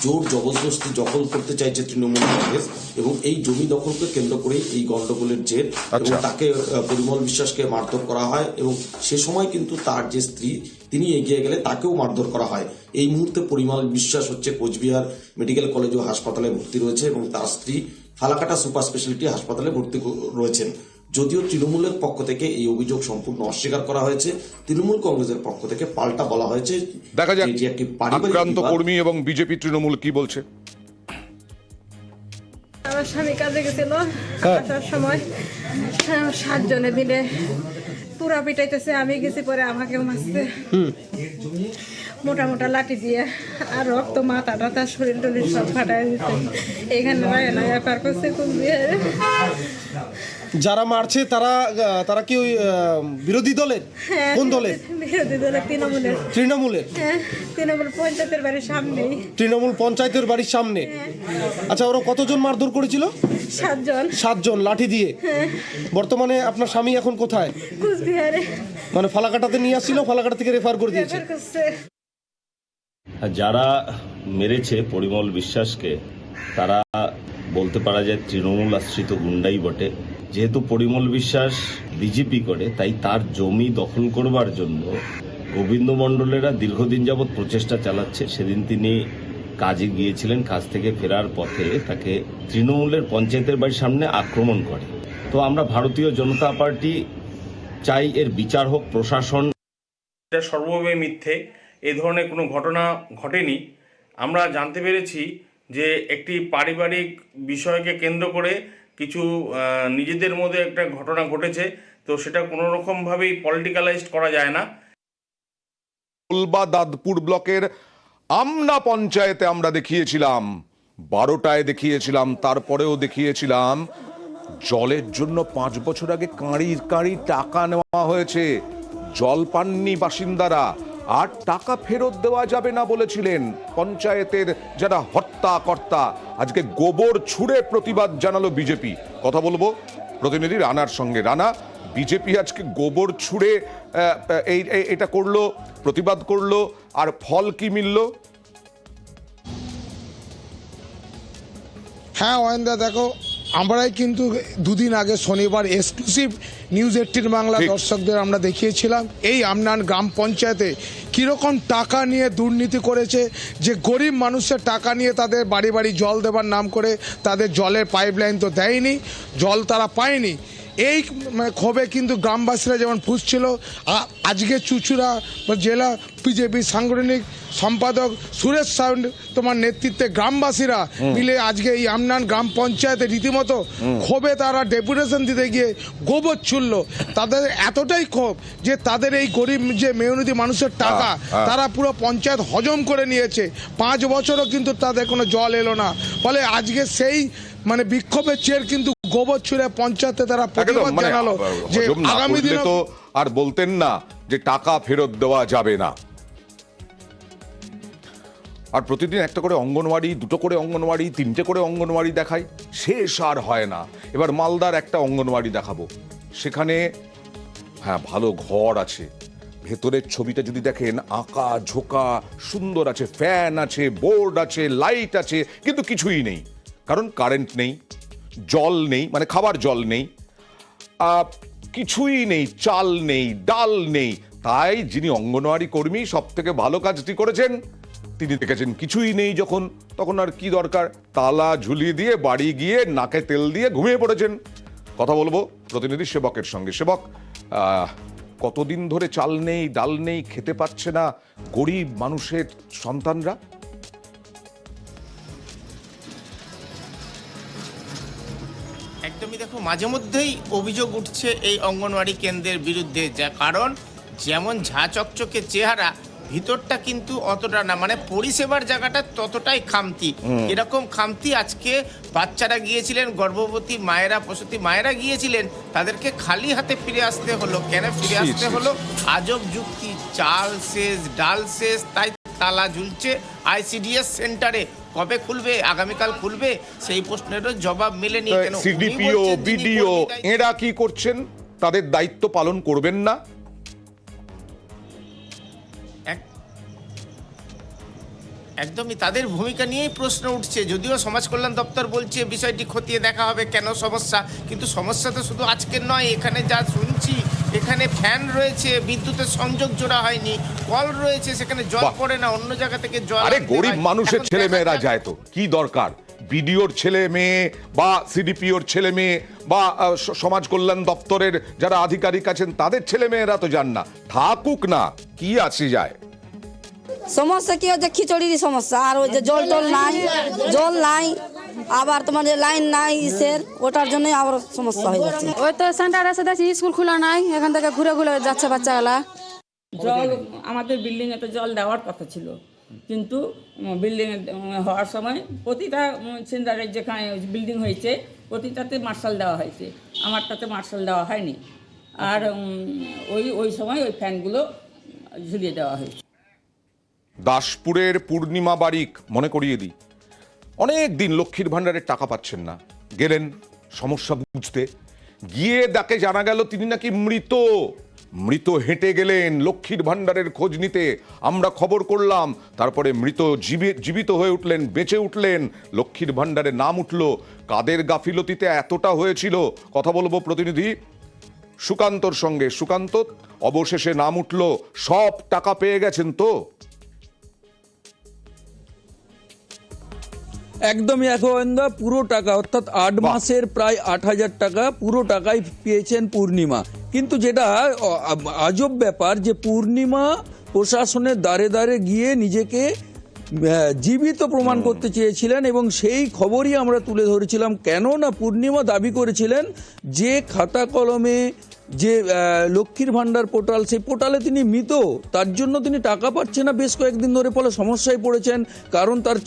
জোর জবরদস্তি দখল করতে চাইছে তৃণমূল কংগ্রেস, এবং এই জমি দখলকে কেন্দ্র করে এই গন্ডগোলের জের, এবং তাকে পরিমল বিশ্বাসকে মারধর করা হয় এবং সে সময় কিন্তু তার যে স্ত্রী তিনি এগিয়ে গেলে তাকেও মারধর করা হয়। এই মুহূর্তে পরিমল বিশ্বাস হচ্ছে কোচবিহার মেডিকেল কলেজ ও হাসপাতালে ভর্তি রয়েছে এবং তার স্ত্রী ফালাকাটা সুপার স্পেশালিটি হাসপাতালে ভর্তি রয়েছেন। যদিও তৃণমূলের পক্ষ থেকে এই অভিযোগ সম্পূর্ণ অস্বীকার করা হয়েছে, তৃণমূল কংগ্রেসের পক্ষ থেকে পাল্টা বলা হয়েছে। দেখা যাক আক্রান্ত কর্মী এবং বিজেপি তৃণমূল কি বলছে। আমার স্বামী কাজে গেছিল, আসার সময় 7 জনে মিলে পুরা পিটাইতেছে, আমি গেছি পরে আমাকেও মারছে মোটা মোটা লাঠি দিয়ে, আর রক্ত মাথা টাথা শরীর টরির সব ফাটাই দিচ্ছে। এখানে ব্যাপার করছে যারা মারছে তারা কি ওই বিরোধী দলের? কোন দলের? বিরোধী দলের তৃণমূলের। তৃণমূলের? তৃণমূল পঞ্চায়েতের বাড়ির সামনে। তৃণমূল পঞ্চায়েতের বাড়ির সামনে? আচ্ছা, ওরা কতজন মারধর করেছিল? 7 জন। 7 জন লাঠি দিয়ে? বর্তমানে আপনার স্বামী এখন কোথায়? কুচবিহারে। মানে ফালাকাটাতে নিয়ে আসছিল, ফালাকাটা থেকে রেফার করে দিয়েছে। যারা মেরেছে পরিমল বিশ্বাসকে তারা বলতে পারা যায় তৃণমূল আশ্রিত গুন্ডাই বটে। যেহেতু পরিমল বিশ্বাস বিজেপি করে, তাই তার জমি দখল করবার জন্য গোবিন্দ মণ্ডলেরা দীর্ঘদিন যাবৎ প্রচেষ্টা চালাচ্ছে। সেদিন তিনি কাজে গিয়েছিলেন, কাজ থেকে ফেরার পথে তাকে তৃণমূলের পঞ্চায়েতের বাড়ির সামনে আক্রমণ করে। তো আমরা ভারতীয় জনতা পার্টি চাই এর বিচার হোক, প্রশাসন। এটা সর্বভাবে মিথ্যে, এ ধরনের কোনো ঘটনা ঘটেনি। আমরা জানতে পেরেছি যে একটি পারিবারিক বিষয়কে কেন্দ্র করে কিছু নিজেদের মধ্যে একটা ঘটনা ঘটেছে, তো সেটা কোনো রকমভাবেই পলিটিক্যালাইজড করা যায় না। দাদপুর ব্লকের আমনা পঞ্চায়েতে আমরা দেখিয়েছিলাম, 12টায় দেখিয়েছিলাম, তারপরেও দেখিয়েছিলাম জলের জন্য 5 বছর আগে কাঁড়ি টাকা নেওয়া হয়েছে, জল পাননি বাসিন্দারা, আর টাকা ফেরত দেওয়া যাবে না বলেছিলেন পঞ্চায়েতের যারা হর্তাকর্তা। আজকে গোবর ছুঁড়ে প্রতিবাদ জানালো বিজেপি। কথা বলবো প্রতিনিধি রানার সঙ্গে। রানা, বিজেপি আজকে গোবর ছুঁড়ে এটা করলো, প্রতিবাদ করলো, আর ফল কি মিলল? হ্যাঁ অয়নদা, দেখো আমরাই কিন্তু দুদিন আগে শনিবার এক্সক্লুসিভ নিউজ 18 বাংলা দর্শকদের আমরা দেখিয়েছিলাম এই আমনান গ্রাম পঞ্চায়েতে কীরকম টাকা নিয়ে দুর্নীতি করেছে, যে গরিব মানুষের টাকা নিয়ে তাদের বাড়ি বাড়ি জল দেবার নাম করে তাদের জলের পাইপলাইন তো দেয়নি, জল তারা পায়নি। এই ক্ষোভে কিন্তু গ্রামবাসীরা যেমন ফুঁসছিল, আজকে চুঁচুড়া জেলা বিজেপি সাংগঠনিক সম্পাদক সুরেশ সাউ তোমার নেতৃত্বে গ্রামবাসীরা মিলে আজকে এই আমনান গ্রাম পঞ্চায়েতে রীতিমতো ক্ষোভে তারা ডেপুটেশন দিতে গিয়ে গোবর ছুড়ল। তাদের এতটাই ক্ষোভ যে তাদের এই গরিব যে মেহনতি মানুষের টাকা তারা পুরো পঞ্চায়েত হজম করে নিয়েছে। 5 বছরও কিন্তু তাদের কোনো জল এলো না। ফলে আজকে সেই বিক্ষোভের চের কিন্তু গোবর ছুঁড়ে পঞ্চায়েতে তারা প্রতিবাদ জানালো যে আগামী দিনে তো আর বলতেন না যে টাকা ফেরত দেওয়া যাবে না। আর প্রতিদিন একটা করে অঙ্গনওয়াড়ি, দুটো করে অঙ্গনওয়াড়ি, তিনটে করে অঙ্গনওয়াড়ি দেখায়, শেষ আর হয় না। এবার মালদার একটা অঙ্গনওয়াড়ি দেখাবো, সেখানে হ্যাঁ ভালো ঘর আছে, ভেতরের ছবিটা যদি দেখেন আঁকা ঝোঁকা সুন্দর আছে, ফ্যান আছে, বোর্ড আছে, লাইট আছে, কিন্তু কিছুই নেই, কারণ কারেন্ট নেই, জল নেই, মানে খাবার জল নেই, কিছুই নেই, চাল নেই, ডাল নেই। তাই যিনি অঙ্গনওয়াড়ি কর্মী সব থেকে ভালো কাজটি করেছেন, তিনি দেখেছেন কিছুই নেই যখন, তখন আর কি দরকার, তালা ঝুলিয়ে দিয়ে বাড়ি গিয়ে নাকে তেল দিয়ে ঘুমিয়ে পড়েছেন। কথা বলবো প্রতিনিধি সেবকের সঙ্গে। সেবক, কতদিন ধরে চাল নেই, ডাল নেই, খেতে পাচ্ছে না গরিব মানুষের সন্তানরা? একদমই, দেখো মাঝে মধ্যেই অভিযোগ উঠছে এই অঙ্গনওয়াড়ি কেন্দ্রের বিরুদ্ধে, যা কারণ যেমন ঝা চকচকে চেহারা, ভিতরটা কিন্তু অতটা না, মানে পরিষেবার জায়গাটা ততটাই খামতি। এরকম খামতি আজকে বাচ্চারা গিয়েছিলেন, গর্ভবতী মায়েরা, প্রসূতি মায়েরা গিয়েছিলেন, তাদেরকে খালি হাতে ফিরে আসতে হলো। কেন ফিরে আসতে হলো? আজব যুক্তি, চাল শেষ, ডাল শেষ, তাই তালা ঝুলছে আইসিডিএস সেন্টারে। কবে খুলবে? আগামীকাল খুলবে? সেই প্রশ্নেরও জবাব মেলেনি। কেন সিডিপিও, বিডিও এরা কি করছেন? তাদের দায়িত্ব পালন করবেন না? একদমই তাদের ভূমিকা নিয়েই প্রশ্ন উঠছে। যদিও সমাজ কল্যাণ দপ্তর বলছে বিষয়টি খতিয়ে দেখা হবে, কেন সমস্যা, কিন্তু সমস্যা তো শুধু আজকের নয়। এখানে যা শুনছি, এখানে ফ্যান রয়েছে, বিদ্যুতের সংযোগ জোড়া হয়নি, কল রয়েছে, সেখানে জল পড়ে না, অন্য জায়গা থেকে জল। আরে গরিব মানুষের ছেলে মেয়েরা যায় তো কি দরকার? বিডিওর ছেলে মেয়ে বা সিডিপিওর ছেলে মেয়ে বা সমাজ কল্যাণ দপ্তরের যারা আধিকারিক আছেন তাদের ছেলে মেয়েরা তো যান না, থাকুক না, কি আসে যায়। সমস্যা কি হচ্ছে? খিচুড়ির সমস্যা, আর ওই যে জল টল নাই, জল নাই, আবার তোমার যে লাইন নাই ইসের, ওটার জন্যই আবার সমস্যা হয়ে যাচ্ছে। ওই তো সেন্টার এসে দেখছি স্কুল খোলা নাই, এখান থেকে ঘুরে ঘুরে যাচ্ছে বাচ্চাগুলা। জল আমাদের বিল্ডিংয়ে তো জল দেওয়ার কথা ছিল, কিন্তু বিল্ডিং হওয়ার সময় প্রতিটা সেন্টারে যেখানে বিল্ডিং হয়েছে প্রতিটাতে মার্শাল দেওয়া হয়েছে, আমারটাতে মার্শাল দেওয়া হয়নি। আর ওই সময় ওই ফ্যানগুলো ঝুলিয়ে দেওয়া হয়েছে। দাসপুরের পূর্ণিমা বারিক, মনে করিয়ে দিই, অনেক দিন লক্ষ্মীর ভাণ্ডারের টাকা পাচ্ছেন না, গেলেন সমস্যা বুঝতে, গিয়ে তাকে জানা গেল তিনি নাকি মৃত। মৃত হেঁটে গেলেন লক্ষ্মীর ভাণ্ডারের খোঁজ নিতে, আমরা খবর করলাম, তারপরে মৃত জীবিত হয়ে উঠলেন, বেঁচে উঠলেন, লক্ষ্মীর ভাণ্ডারে নাম উঠল। কাদের গাফিলতিতে এতটা হয়েছিল? কথা বলবো প্রতিনিধি সুকান্তর সঙ্গে। সুকান্ত, অবশেষে নাম উঠল, সব টাকা পেয়ে গেছেন তো? একদমই একদা পুরো টাকা, অর্থাৎ 8 মাসের প্রায় 8,000 টাকা পুরো টাকাই পেয়েছেন পূর্ণিমা। কিন্তু যেটা আজব ব্যাপার, যে পূর্ণিমা প্রশাসনের দ্বারে দ্বারে গিয়ে নিজেকে জীবিত প্রমাণ করতে চেয়েছিলেন, এবং সেই খবরই আমরা তুলে ধরেছিলাম। কেননা পূর্ণিমা দাবি করেছিলেন যে খাতা কলমে যে লক্ষ্মীর ভাণ্ডার পোর্টাল, সেই পোর্টালে তিনি মৃত, তার জন্য তিনি টাকা পাচ্ছেন না বেশ কয়েকদিন ধরে, ফলে সমস্যায় পড়েছেন, কারণ তার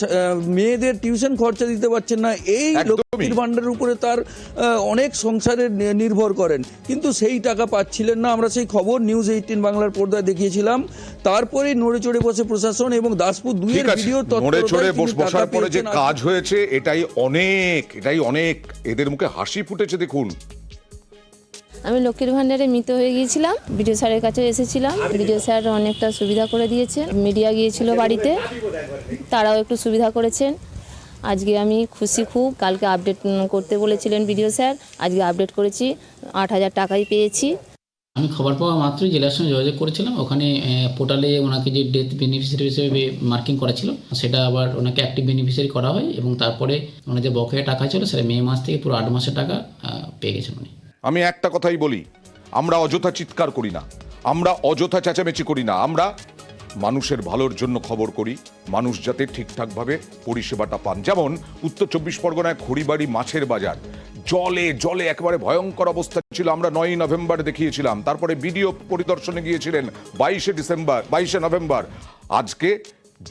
মেয়েদের টিউশন খরচা দিতে পারছেন না। এই লক্ষ্মীর ভাণ্ডারের উপরে তার অনেক সংসারে নির্ভর করেন, কিন্তু সেই টাকা পাচ্ছিলেন না। আমরা সেই খবর নিউজ 18 বাংলার পর্দায় দেখিয়েছিলাম। তারপরেই নড়ে চড়ে বসে প্রশাসন, এবং দাসপুর 2 এর ভিডিও নড়ে চড়ে বসার পরে যে কাজ হয়েছে এটাই অনেক এদের মুখে হাসি ফুটেছে। দেখুন, আমি লক্ষ্মীর ভাণ্ডারে মৃত হয়ে গিয়েছিলাম, বিডিও স্যারের কাছে এসেছিলাম, বিডিও স্যার অনেকটা সুবিধা করে দিয়েছেন, মিডিয়া গিয়েছিল বাড়িতে, তারাও একটু সুবিধা করেছেন। আজকে আমি খুশি খুব। কালকে আপডেট করতে বলেছিলেন বিডিও স্যার, আজকে আপডেট করেছি, 8,000 টাকাই পেয়েছি। আমি খবর পাওয়া মাত্রই জেলার সঙ্গে যোগাযোগ করেছিলাম, ওখানে পোর্টালে ওনাকে যে ডেথ বেনিফিশিয়ারি হিসেবে মার্কিং করা ছিল সেটা আবার ওনাকে অ্যাক্টিভ বেনিফিশিয়ারি করা হয়, এবং তারপরে ওনার যে বকেয়া টাকা ছিল সেটা মে মাস থেকে পুরো 8 মাসের টাকা পেয়ে গেছেন উনি। আমি একটা কথাই বলি, আমরা অযথা চিৎকার করি না, আমরা অযথা চেঁচামেচি করি না, আমরা মানুষের ভালোর জন্য খবর করি, মানুষ যাতে ঠিকঠাকভাবে পরিষেবাটা পান। যেমন উত্তর 24 পরগনায় খড়িবাড়ি মাছের বাজার জলে জলে একেবারে ভয়ঙ্কর অবস্থা ছিল, আমরা 9ই নভেম্বর দেখিয়েছিলাম। তারপরে ভিডিও পরিদর্শনে গিয়েছিলেন 22 নভেম্বর। আজকে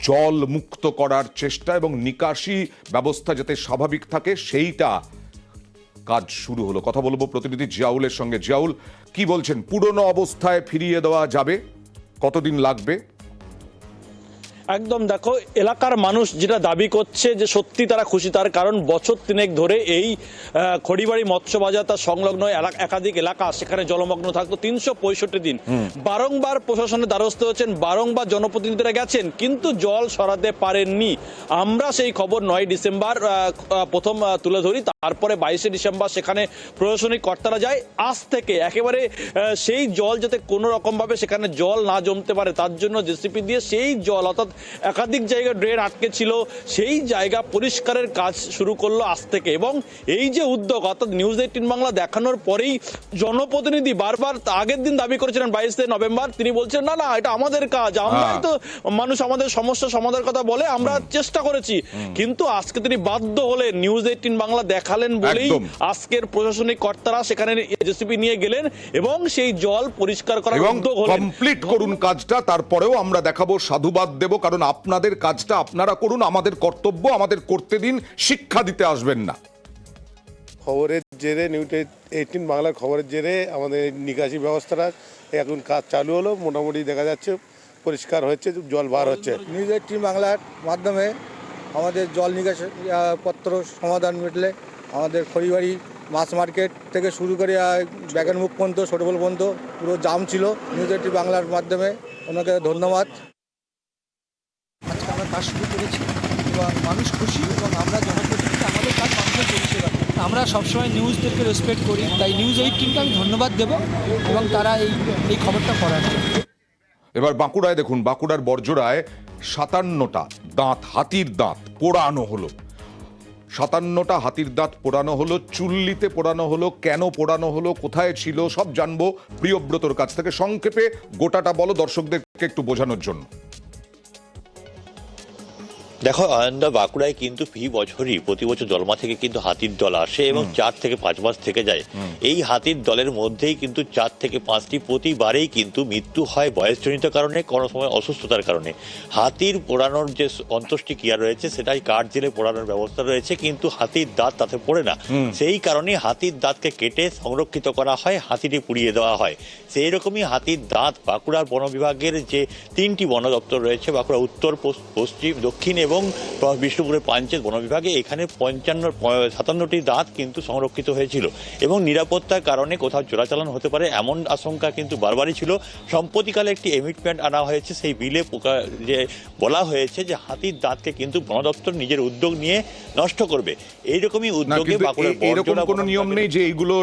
জল মুক্ত করার চেষ্টা এবং নিকাশি ব্যবস্থা যাতে স্বাভাবিক থাকে সেইটা কাজ শুরু হলো। কথা বলবো প্রতিনিধি জিয়াউলের সঙ্গে। জিয়াউল, কি বলছেন, পুরনো অবস্থায় ফিরিয়ে দেওয়া যাবে? কতদিন লাগবে? একদম দেখো, এলাকার মানুষ যেটা দাবি করছে যে সত্যি তারা খুশি, তার কারণ বছর 3 ধরে এই খড়িবাড়ি মৎস্য বাজার তার সংলগ্ন একাধিক এলাকা সেখানে জলমগ্ন থাকতো 365 দিন। বারংবার প্রশাসনের দ্বারস্থ হয়েছেন, বারংবার জনপ্রতিনিধিরা গেছেন, কিন্তু জল সরাতে পারেননি। আমরা সেই খবর 9 ডিসেম্বর প্রথম তুলে ধরি, তারপরে 22 ডিসেম্বর সেখানে প্রশাসনিক কর্তারা যায়। আজ থেকে একেবারে সেই জল যাতে কোনো রকমভাবে সেখানে জল না জমতে পারে তার জন্য জেসিপি দিয়ে সেই জল, অর্থাৎ একাধিক জায়গায় ড্রেন আটকে ছিল, সেই জায়গা পরিষ্কারের কাজ শুরু করলো আজ থেকে। এবং এই যে উদ্যোগ, অর্থাৎ নিউজ 18 বাংলা দেখানোর পরেই জনপ্রতিনিধি বারবার আগের দিন দাবি করেছিলেন 22 নভেম্বর, তিনি বলছেন না না এটা আমাদের কাজ, আমরাই তো, মানুষ আমাদের সমস্যা সমাধানের কথা বলে আমরা চেষ্টা করেছি। কিন্তু আজকে তিনি বাধ্য হলেন, নিউজ 18 বাংলা দেখালেন বলেই আজকের প্রশাসনিক কর্তারা সেখানে জেসিপি নিয়ে গেলেন এবং সেই জল পরিষ্কার করার উদ্যোগ হলেন। কমপ্লিট করুন কাজটা, তারপরেও আমরা দেখাবো, সাধুবাদ দেব, কারণ আপনাদের কাজটা আপনারা করুন, আমাদের কর্তব্য আমাদের করতে দিন, শিক্ষা দিতে আসবেন না। খবরের জেরে নিউজ 18 বাংলার খবরের জেরে আমাদের নিকাশি ব্যবস্থাটা এখন কাজ চালু হলো, মোটামুটি দেখা যাচ্ছে পরিষ্কার হচ্ছে, জল বার হচ্ছে। নিউজ 18 বাংলার মাধ্যমে আমাদের জল নিকাশি পত্র সমাধান মিটলে আমাদের খড়িবাড়ি মাছ মার্কেট থেকে শুরু করে ব্যাগের মুখ পর্যন্ত, ছোটবল পর্যন্ত পুরো জাম ছিল। নিউজ 18 বাংলার মাধ্যমে ওনাকে ধন্যবাদ। আজকে আমরা কাজ শুরু করেছি এবং মানুষ খুশি এবং আমরা জনপ্রতিনিধি, আমাদের কাজ মানুষের পরিষেবা। আমরা সবসময় নিউজদেরকে রেসপেক্ট করি, তাই নিউজ 18কে আমি ধন্যবাদ দেব এবং তারা এই খবরটা করার জন্য। এবার বাঁকুড়ায় দেখুন, বাঁকুড়ার বর্জরায় 57টা দাঁত, হাতির দাঁত পোড়ানো হলো। 57টা হাতির দাঁত পোড়ানো হলো, চুল্লিতে পোড়ানো হলো। কেন পোড়ানো হলো, কোথায় ছিল, সব জানবো প্রিয়ব্রতর কাছ থেকে। সংক্ষেপে গোটাটা বলো দর্শকদেরকে একটু বোঝানোর জন্য। দেখো আনন্দা, বাঁকুড়ায় কিন্তু প্রতি বছর জলমা থেকে কিন্তু হাতির দল আসে এবং 4 থেকে 5 মাস থেকে যায়। এই হাতির দলের মধ্যেই কিন্তু 4 থেকে 5টি প্রতিবারেই কিন্তু মৃত্যু হয় বয়সজনিত কারণে, কোনো সময় অসুস্থতার কারণে। হাতির পোড়ানোর যে অন্ত্যেষ্টিক্রিয়া রয়েছে সেটাই কাঠ জেলে পোড়ানোর ব্যবস্থা রয়েছে, কিন্তু হাতির দাঁত তাতে পড়ে না। সেই কারণে হাতির দাঁতকে কেটে সংরক্ষিত করা হয়, হাতিটি পুড়িয়ে দেওয়া হয়। সেই রকমই হাতির দাঁত বাঁকুড়ার বন বিভাগের যে 3টি বন দপ্তর রয়েছে, বাঁকুড়া উত্তর, পশ্চিম, দক্ষিণ এবং বিষ্ণুপুরের পাঞ্চেত বন বিভাগে, এখানে 57টি দাঁত কিন্তু সংরক্ষিত হয়েছিল এবং নিরাপত্তার কারণে কোথাও চোরাচালান হতে পারে এমন আশঙ্কা কিন্তু বারবারই ছিল। সম্প্রতিকালে একটি এমিটমেন্ট আনা হয়েছে, সেই বিলে যে বলা হয়েছে যে হাতির দাঁতকে কিন্তু বন দপ্তর নিজের উদ্যোগ নিয়ে নষ্ট করবে। এইরকমই উদ্যোগে এরকম কোনো নিয়ম নেই যে এইগুলো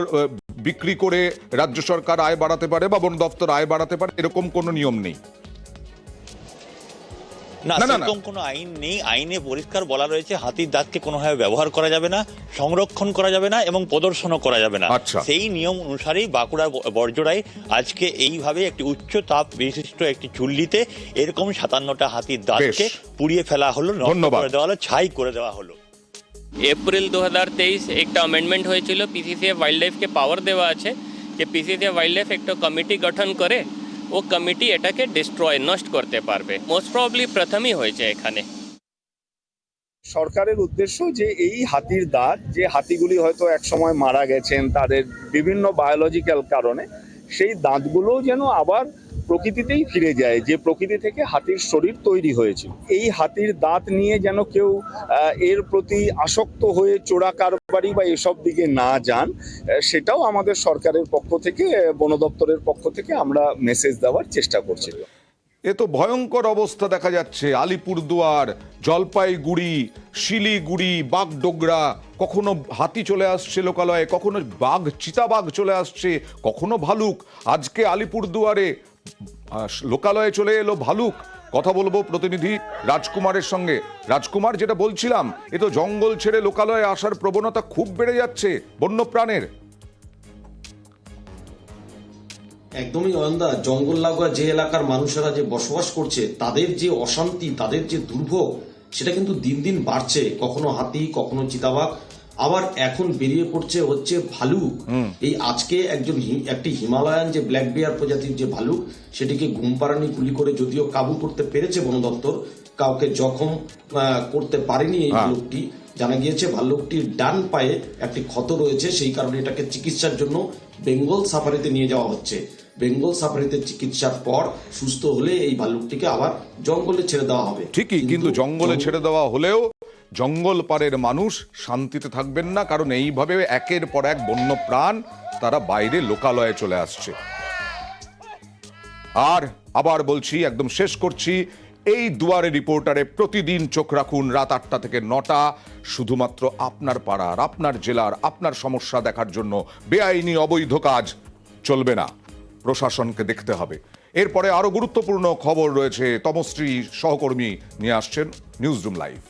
বিক্রি করে রাজ্য সরকার আয় বাড়াতে পারে বা বন দপ্তর আয় বাড়াতে পারে, এরকম কোনো নিয়ম নেই। না, সেরকম কোনো আইন নেই। আইনে পরিষ্কার বলা রয়েছে হাতির দাঁতকে কোনোভাবে ব্যবহার করা যাবে না, সংরক্ষণ করা যাবে না এবং প্রদর্শনও করা যাবে না। সেই নিয়ম অনুসারেই বাঁকুড়ার বর্জরায় আজকে এইভাবে একটি উচ্চ তাপ বিশিষ্ট একটি চুল্লিতে এরকম 57টা হাতির দাঁতকে পুড়িয়ে ফেলা হলো, নষ্ট করে দেওয়া হলো, ছাই করে দেওয়া হলো। এপ্রিল 2023 একটা অ্যামেন্ডমেন্ট হয়েছিল, পিসিসিএফ ওয়াইল্ড লাইফকে পাওয়ার দেওয়া আছে যে পিসিসিএফ ওয়াইল্ড লাইফ একটা কমিটি গঠন করে ও কমিটি এটাকে ডিস্ট্রয়, নষ্ট করতে পারবে। মোস্ট প্রবাবলি প্রথমই হয়েছে এখানে। সরকারের উদ্দেশ্য যে এই হাতির দাঁত, যে হাতিগুলি হয়তো একসময় মারা গেছেন তাদের বিভিন্ন বায়োলজিক্যাল কারণে, সেই দাঁতগুলো যেন আবার প্রকৃতিতেই ফিরে যায়, যে প্রকৃতি থেকে হাতির শরীর তৈরি হয়েছিল। এই হাতির দাঁত নিয়ে যেন কেউ এর প্রতি আসক্ত হয়ে চোরা কারবারি বা এসব দিকে না যান, সেটাও আমাদের সরকারের পক্ষ থেকে, বন দপ্তরের পক্ষ থেকে আমরা মেসেজ দেওয়ার চেষ্টা করছি। এ তো ভয়ঙ্কর অবস্থা দেখা যাচ্ছে। আলিপুরদুয়ার, জলপাইগুড়ি, শিলিগুড়ি, বাগডোগরা, কখনো হাতি চলে আসছে লোকালয়ে, কখনো বাঘ, চিতাবাঘ চলে আসছে, কখনো ভালুক। আজকে আলিপুরদুয়ারে লোকালয়ে চলে এলো ভালুক। কথা বলবো প্রতিনিধি রাজকুমারের সঙ্গে। রাজকুমার, যেটা বলছিলাম, এ তো জঙ্গল ছেড়ে লোকালয়ে আসার প্রবণতা খুব বেড়ে যাচ্ছে বন্যপ্রাণের। একদমই অয়ন্দা, জঙ্গল লাগোয়া যে এলাকার মানুষেরা যে বসবাস করছে তাদের যে অশান্তি, তাদের যে দুর্ভোগ, সেটা কিন্তু দিন দিন বাড়ছে। কখনো হাতি, কখনো চিতাবাঘ, আবার এখন বেরিয়ে পড়ছে হচ্ছে ভালুক। এই আজকে একটি হিমালয়ান যে ব্ল্যাক বিয়ার প্রজাতির যে ভালুক, সেটিকে ঘুমপাড়ানি গুলি করে যদিও কাবু করতে পেরেছে বন দপ্তর, কাউকে জখম করতে পারেনি এই ভালুকটি। জানা গিয়েছে ভাল্লুকটির ডান পায়ে একটি ক্ষত রয়েছে, সেই কারণে এটাকে চিকিৎসার জন্য বেঙ্গল সাফারিতে নিয়ে যাওয়া হচ্ছে। বেঙ্গল সাফারিতে চিকিৎসার পর সুস্থ হলে এই ভাল্লুকটিকে আবার জঙ্গলে ছেড়ে দেওয়া হবে। ঠিকই, কিন্তু জঙ্গলে ছেড়ে দেওয়া হলেও জঙ্গল পাড়ের মানুষ শান্তিতে থাকবেন না, কারণ এইভাবে একের পর এক বন্য প্রাণ তারা বাইরে লোকালয়ে চলে আসছে। আর আবার বলছি, একদম শেষ করছি, এই দুয়ারে রিপোর্টারে প্রতিদিন চোখ রাখুন রাত 8টা থেকে 9টা, শুধুমাত্র আপনার পাড়ার, আপনার জেলার, আপনার সমস্যা দেখার জন্য। বেআইনি অবৈধ কাজ চলবে না, প্রশাসনকে দেখতে হবে। এরপরে আরো গুরুত্বপূর্ণ খবর রয়েছে, তমশ্রী সহকর্মী নিয়ে আসছেন নিউজরুম লাইভ।